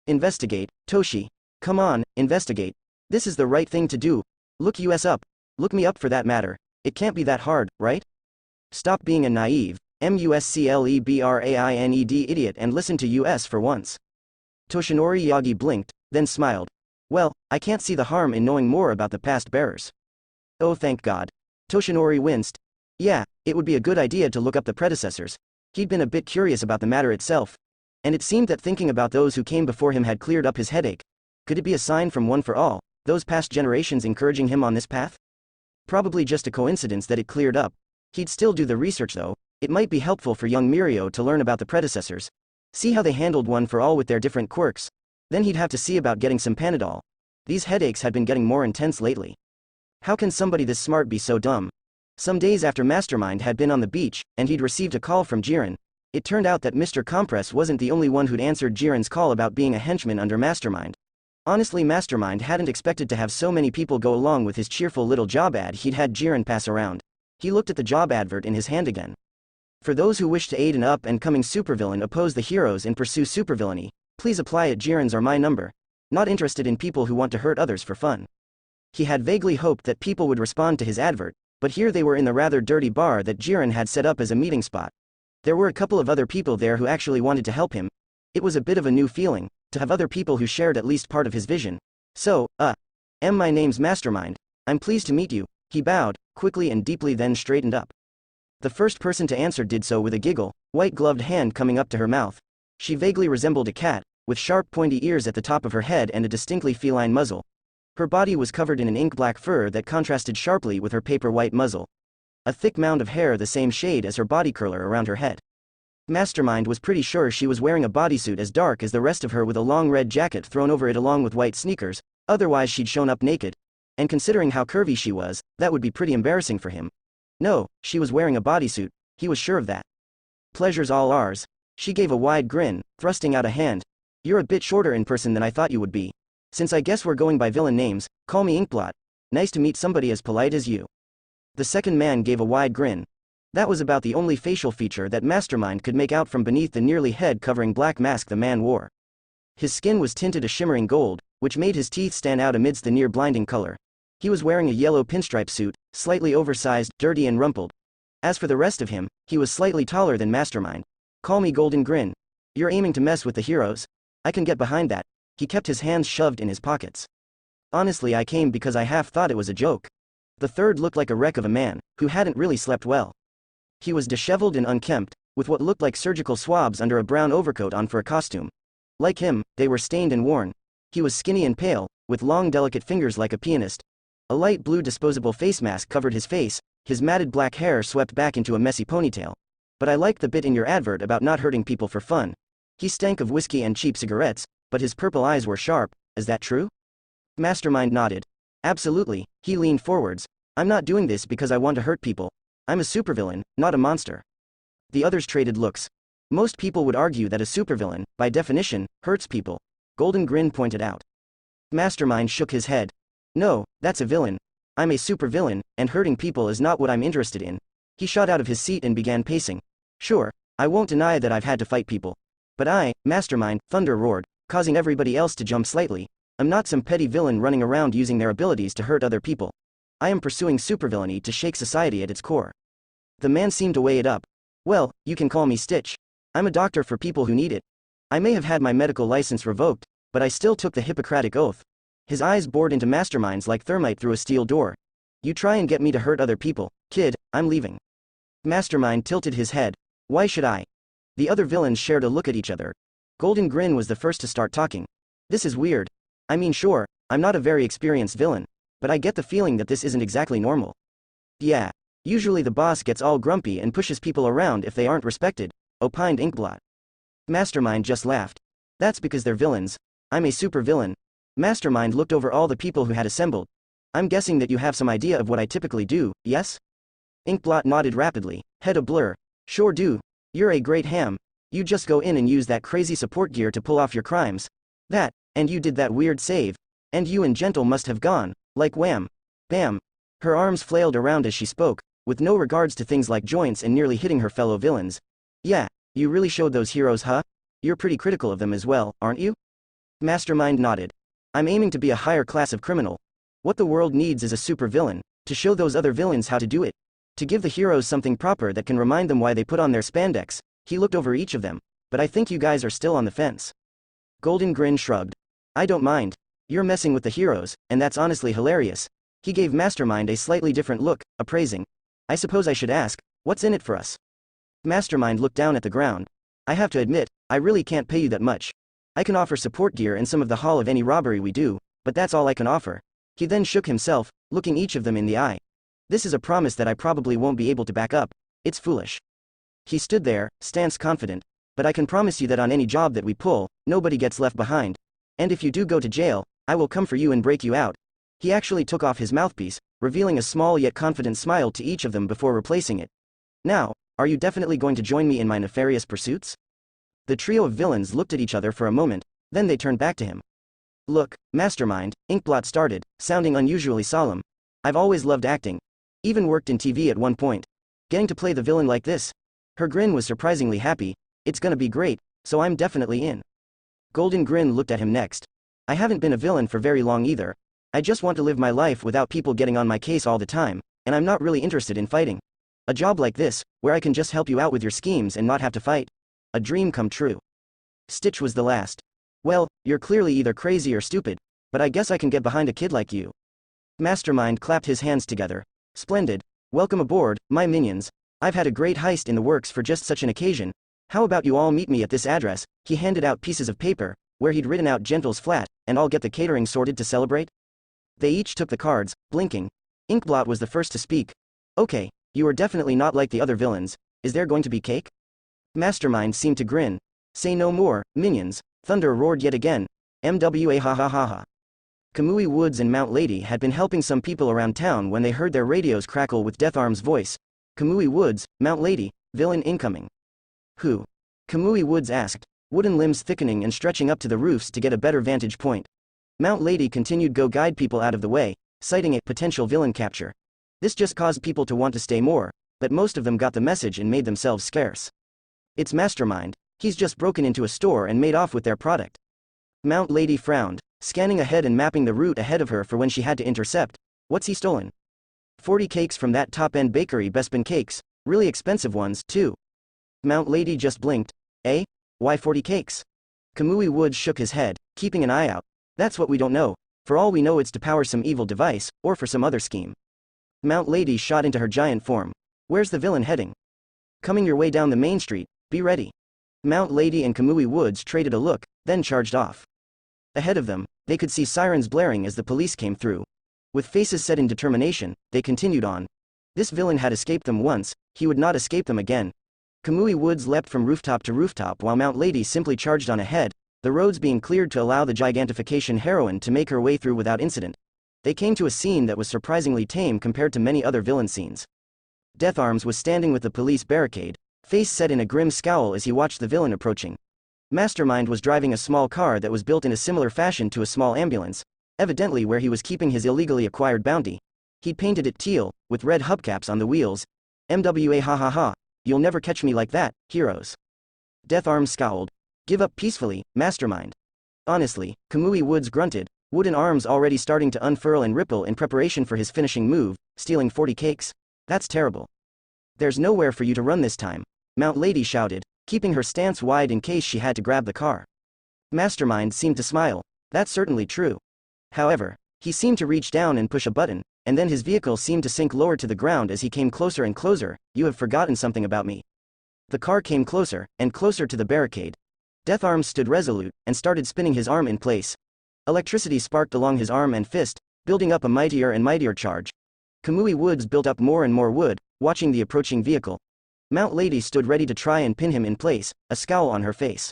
Investigate, Toshi. Come on, investigate. This is the right thing to do. Look us up. Look me up for that matter. It can't be that hard, right? Stop being a naive, musclebrained idiot and listen to us for once. Toshinori Yagi blinked, then smiled. Well, I can't see the harm in knowing more about the past bearers. Oh thank God. Toshinori winced. Yeah, it would be a good idea to look up the predecessors. He'd been a bit curious about the matter itself. And it seemed that thinking about those who came before him had cleared up his headache. Could it be a sign from One for All, those past generations encouraging him on this path? Probably just a coincidence that it cleared up. He'd still do the research though. It might be helpful for young Mirio to learn about the predecessors. See how they handled one for all with their different quirks. Then he'd have to see about getting some Panadol. These headaches had been getting more intense lately. How can somebody this smart be so dumb? Some days after Mastermind had been on the beach, and he'd received a call from Jiren, it turned out that Mr. Compress wasn't the only one who'd answered Jiren's call about being a henchman under Mastermind. Honestly, Mastermind hadn't expected to have so many people go along with his cheerful little job ad he'd had Jiren pass around. He looked at the job advert in his hand again. For those who wish to aid an up-and-coming supervillain oppose the heroes and pursue supervillainy, please apply at Jiren's or my number. Not interested in people who want to hurt others for fun. He had vaguely hoped that people would respond to his advert, but here they were in the rather dirty bar that Jiren had set up as a meeting spot. There were a couple of other people there who actually wanted to help him. It was a bit of a new feeling, to have other people who shared at least part of his vision. So, my name's Mastermind. I'm pleased to meet you. He bowed, quickly and deeply, then straightened up. The first person to answer did so with a giggle, white-gloved hand coming up to her mouth. She vaguely resembled a cat, with sharp pointy ears at the top of her head and a distinctly feline muzzle. Her body was covered in an ink-black fur that contrasted sharply with her paper-white muzzle. A thick mound of hair the same shade as her body curler around her head. Mastermind was pretty sure she was wearing a bodysuit as dark as the rest of her with a long red jacket thrown over it along with white sneakers, otherwise she'd shown up naked. And considering how curvy she was, that would be pretty embarrassing for him. No, she was wearing a bodysuit, he was sure of that. Pleasure's all ours. She gave a wide grin, thrusting out a hand. You're a bit shorter in person than I thought you would be. Since I guess we're going by villain names, call me Inkblot. Nice to meet somebody as polite as you. The second man gave a wide grin. That was about the only facial feature that Mastermind could make out from beneath the nearly head-covering black mask the man wore. His skin was tinted a shimmering gold, which made his teeth stand out amidst the near-blinding color. He was wearing a yellow pinstripe suit, slightly oversized, dirty and rumpled. As for the rest of him, he was slightly taller than Mastermind. Call me Golden Grin. You're aiming to mess with the heroes? I can get behind that. He kept his hands shoved in his pockets. Honestly, I came because I half thought it was a joke. The third looked like a wreck of a man, who hadn't really slept well. He was disheveled and unkempt, with what looked like surgical swabs under a brown overcoat on for a costume. Like him, they were stained and worn. He was skinny and pale, with long delicate fingers like a pianist. A light blue disposable face mask covered his face, his matted black hair swept back into a messy ponytail. But I liked the bit in your advert about not hurting people for fun. He stank of whiskey and cheap cigarettes, but his purple eyes were sharp. Is that true? Mastermind nodded. Absolutely. He leaned forwards. I'm not doing this because I want to hurt people. I'm a supervillain, not a monster. The others traded looks. Most people would argue that a supervillain, by definition, hurts people. Golden Grin pointed out. Mastermind shook his head. No, that's a villain. I'm a supervillain, and hurting people is not what I'm interested in. He shot out of his seat and began pacing. Sure, I won't deny that I've had to fight people. But I, Mastermind, thunder roared, causing everybody else to jump slightly. I'm not some petty villain running around using their abilities to hurt other people. I am pursuing supervillainy to shake society at its core. The man seemed to weigh it up. Well, you can call me Stitch. I'm a doctor for people who need it. I may have had my medical license revoked, but I still took the Hippocratic Oath. His eyes bored into Mastermind's like thermite through a steel door. You try and get me to hurt other people, kid, I'm leaving. Mastermind tilted his head. Why should I? The other villains shared a look at each other. Golden Grin was the first to start talking. This is weird. I mean, sure, I'm not a very experienced villain, but I get the feeling that this isn't exactly normal. Yeah. Usually the boss gets all grumpy and pushes people around if they aren't respected, opined Inkblot. Mastermind just laughed. That's because they're villains. I'm a supervillain. Mastermind looked over all the people who had assembled. I'm guessing that you have some idea of what I typically do, yes? Inkblot nodded rapidly, head a blur. Sure do. You're a great ham. You just go in and use that crazy support gear to pull off your crimes. That, and you did that weird save. And you and Gentle must have gone, like wham. Bam. Her arms flailed around as she spoke, with no regards to things like joints and nearly hitting her fellow villains. Yeah, you really showed those heroes, huh? You're pretty critical of them as well, aren't you? Mastermind nodded. I'm aiming to be a higher class of criminal. What the world needs is a supervillain, to show those other villains how to do it. To give the heroes something proper that can remind them why they put on their spandex. He looked over each of them. But I think you guys are still on the fence. Golden Grin shrugged. I don't mind. You're messing with the heroes, and that's honestly hilarious. He gave Mastermind a slightly different look, appraising. I suppose I should ask, what's in it for us? Mastermind looked down at the ground. I have to admit, I really can't pay you that much. I can offer support gear and some of the haul of any robbery we do, but that's all I can offer. He then shook himself, looking each of them in the eye. This is a promise that I probably won't be able to back up. It's foolish. He stood there, stance confident. But I can promise you that on any job that we pull, nobody gets left behind. And if you do go to jail, I will come for you and break you out. He actually took off his mouthpiece, revealing a small yet confident smile to each of them before replacing it. Now, are you definitely going to join me in my nefarious pursuits? The trio of villains looked at each other for a moment, then they turned back to him. Look, Mastermind, Inkblot started, sounding unusually solemn. I've always loved acting. Even worked in TV at one point. Getting to play the villain like this? Her grin was surprisingly happy. It's gonna be great, so I'm definitely in. Golden Grin looked at him next. I haven't been a villain for very long either. I just want to live my life without people getting on my case all the time, and I'm not really interested in fighting. A job like this, where I can just help you out with your schemes and not have to fight. A dream come true. Stitch was the last. Well, you're clearly either crazy or stupid, but I guess I can get behind a kid like you. Mastermind clapped his hands together. Splendid. Welcome aboard, my minions. I've had a great heist in the works for just such an occasion. How about you all meet me at this address? He handed out pieces of paper, where he'd written out Gentle's flat, and I'll get the catering sorted to celebrate. They each took the cards, blinking. Inkblot was the first to speak. Okay, you are definitely not like the other villains. Is there going to be cake? Mastermind seemed to grin. Say no more, minions. Thunder roared yet again. MWA ha ha ha ha. Kamui Woods and Mount Lady had been helping some people around town when they heard their radios crackle with Deatharm's voice. Kamui Woods, Mount Lady, villain incoming. Who? Kamui Woods asked, wooden limbs thickening and stretching up to the roofs to get a better vantage point. Mount Lady continued go guide people out of the way, citing a potential villain capture. This just caused people to want to stay more, but most of them got the message and made themselves scarce. It's Mastermind, he's just broken into a store and made off with their product. Mount Lady frowned, scanning ahead and mapping the route ahead of her for when she had to intercept. What's he stolen? 40 cakes from that top-end bakery Bespin Cakes, really expensive ones, too. Mount Lady just blinked. Eh? Why 40 cakes? Kamui Woods shook his head, keeping an eye out. That's what we don't know. For all we know it's to power some evil device, or for some other scheme. Mount Lady shot into her giant form. Where's the villain heading? Coming your way down the main street, be ready. Mount Lady and Kamui Woods traded a look, then charged off. Ahead of them, they could see sirens blaring as the police came through. With faces set in determination, they continued on. This villain had escaped them once, he would not escape them again. Kamui Woods leapt from rooftop to rooftop while Mount Lady simply charged on ahead, the roads being cleared to allow the gigantification heroine to make her way through without incident. They came to a scene that was surprisingly tame compared to many other villain scenes. Deatharms was standing with the police barricade, face set in a grim scowl as he watched the villain approaching. Mastermind was driving a small car that was built in a similar fashion to a small ambulance, evidently where he was keeping his illegally acquired bounty. He'd painted it teal, with red hubcaps on the wheels. MWA ha ha ha, you'll never catch me like that, heroes. Deatharms scowled. Give up peacefully, Mastermind. Honestly, Kamui Woods grunted, wooden arms already starting to unfurl and ripple in preparation for his finishing move, stealing 40 cakes? That's terrible. There's nowhere for you to run this time, Mount Lady shouted, keeping her stance wide in case she had to grab the car. Mastermind seemed to smile. That's certainly true. However, he seemed to reach down and push a button, and then his vehicle seemed to sink lower to the ground as he came closer and closer. You have forgotten something about me. The car came closer, and closer to the barricade. Deatharms stood resolute, and started spinning his arm in place. Electricity sparked along his arm and fist, building up a mightier and mightier charge. Kamui Woods built up more and more wood, watching the approaching vehicle. Mount Lady stood ready to try and pin him in place, a scowl on her face.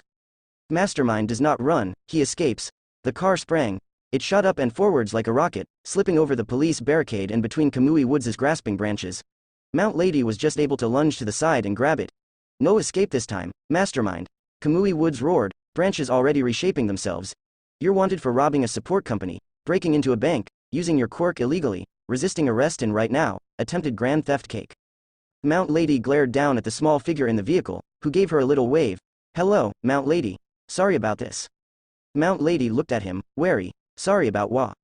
Mastermind does not run, he escapes. The car sprang. It shot up and forwards like a rocket, slipping over the police barricade and between Kamui Woods' grasping branches. Mount Lady was just able to lunge to the side and grab it. No escape this time, Mastermind. Kamui Woods roared, branches already reshaping themselves. You're wanted for robbing a support company, breaking into a bank, using your quirk illegally, resisting arrest and right now, attempted grand theft cake. Mount Lady glared down at the small figure in the vehicle, who gave her a little wave. Hello, Mount Lady. Sorry about this. Mount Lady looked at him, wary. Sorry about what?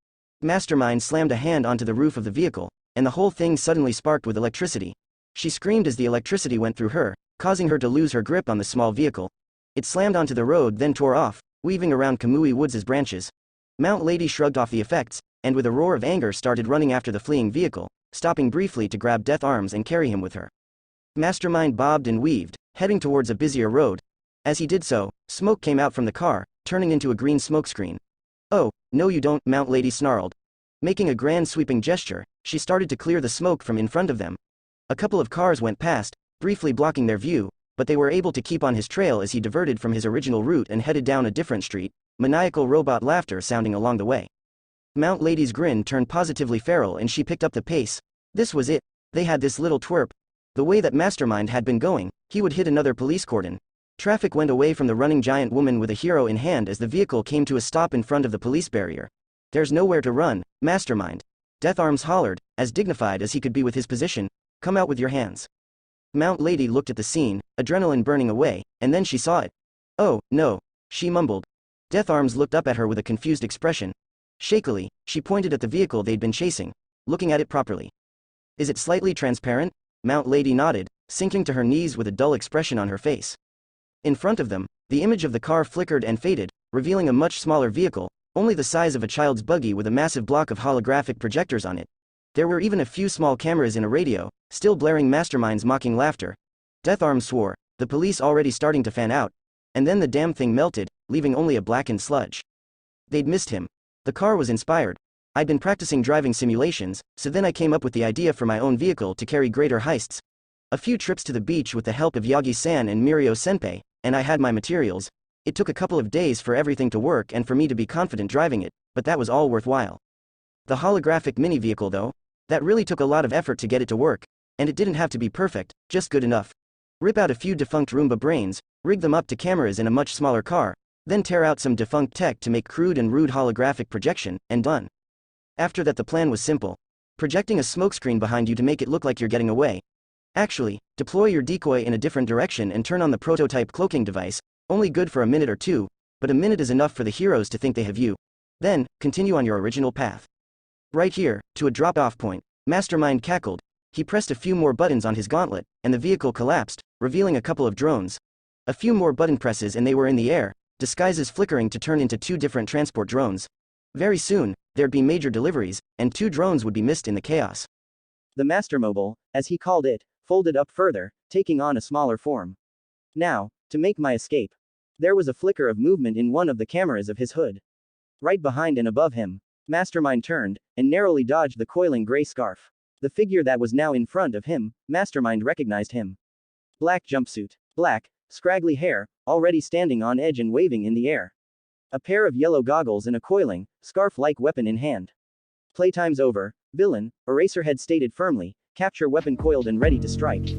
Mastermind slammed a hand onto the roof of the vehicle, and the whole thing suddenly sparked with electricity. She screamed as the electricity went through her, causing her to lose her grip on the small vehicle. It slammed onto the road then tore off, weaving around Kamui Woods' branches. Mount Lady shrugged off the effects, and with a roar of anger started running after the fleeing vehicle, stopping briefly to grab Deatharms and carry him with her. Mastermind bobbed and weaved, heading towards a busier road. As he did so, smoke came out from the car, turning into a green smokescreen. Oh, no you don't, Mount Lady snarled. Making a grand sweeping gesture, she started to clear the smoke from in front of them. A couple of cars went past, briefly blocking their view, but they were able to keep on his trail as he diverted from his original route and headed down a different street, maniacal robot laughter sounding along the way. Mount Lady's grin turned positively feral and she picked up the pace. This was it. They had this little twerp. The way that Mastermind had been going, he would hit another police cordon. Traffic went away from the running giant woman with a hero in hand as the vehicle came to a stop in front of the police barrier. There's nowhere to run, Mastermind. Death Arms hollered, as dignified as he could be with his position. Come out with your hands. Mount Lady looked at the scene, adrenaline burning away, and then she saw it. Oh, no, she mumbled. Death Arms looked up at her with a confused expression. Shakily, she pointed at the vehicle they'd been chasing, looking at it properly. Is it slightly transparent? Mount Lady nodded, sinking to her knees with a dull expression on her face. In front of them, the image of the car flickered and faded, revealing a much smaller vehicle, only the size of a child's buggy with a massive block of holographic projectors on it. There were even a few small cameras and a radio, still blaring Mastermind's mocking laughter. Death Arms swore, the police already starting to fan out. And then the damn thing melted, leaving only a blackened sludge. They'd missed him. The car was inspired. I'd been practicing driving simulations, so then I came up with the idea for my own vehicle to carry greater heists. A few trips to the beach with the help of Yagi-san and Mirio-senpai, and I had my materials. It took a couple of days for everything to work and for me to be confident driving it, but that was all worthwhile. The holographic mini-vehicle though, that really took a lot of effort to get it to work, and it didn't have to be perfect, just good enough. Rip out a few defunct Roomba brains, rig them up to cameras in a much smaller car, then tear out some defunct tech to make crude and rude holographic projection, and done. After that the plan was simple. Projecting a smokescreen behind you to make it look like you're getting away. Actually, deploy your decoy in a different direction and turn on the prototype cloaking device, only good for a minute or two, but a minute is enough for the heroes to think they have you. Then, continue on your original path. Right here, to a drop-off point, Mastermind cackled. He pressed a few more buttons on his gauntlet, and the vehicle collapsed, revealing a couple of drones. A few more button presses and they were in the air, disguises flickering to turn into 2 different transport drones. Very soon, there'd be major deliveries, and 2 drones would be missed in the chaos. The Master Mobile, as he called it, folded up further, taking on a smaller form. Now, to make my escape. There was a flicker of movement in one of the cameras of his hood. Right behind and above him, Mastermind turned, and narrowly dodged the coiling gray scarf. The figure that was now in front of him, Mastermind recognized him. Black jumpsuit, black, scraggly hair, already standing on edge and waving in the air. A pair of yellow goggles and a coiling, scarf-like weapon in hand. Playtime's over, villain, Eraserhead stated firmly, capture weapon coiled and ready to strike.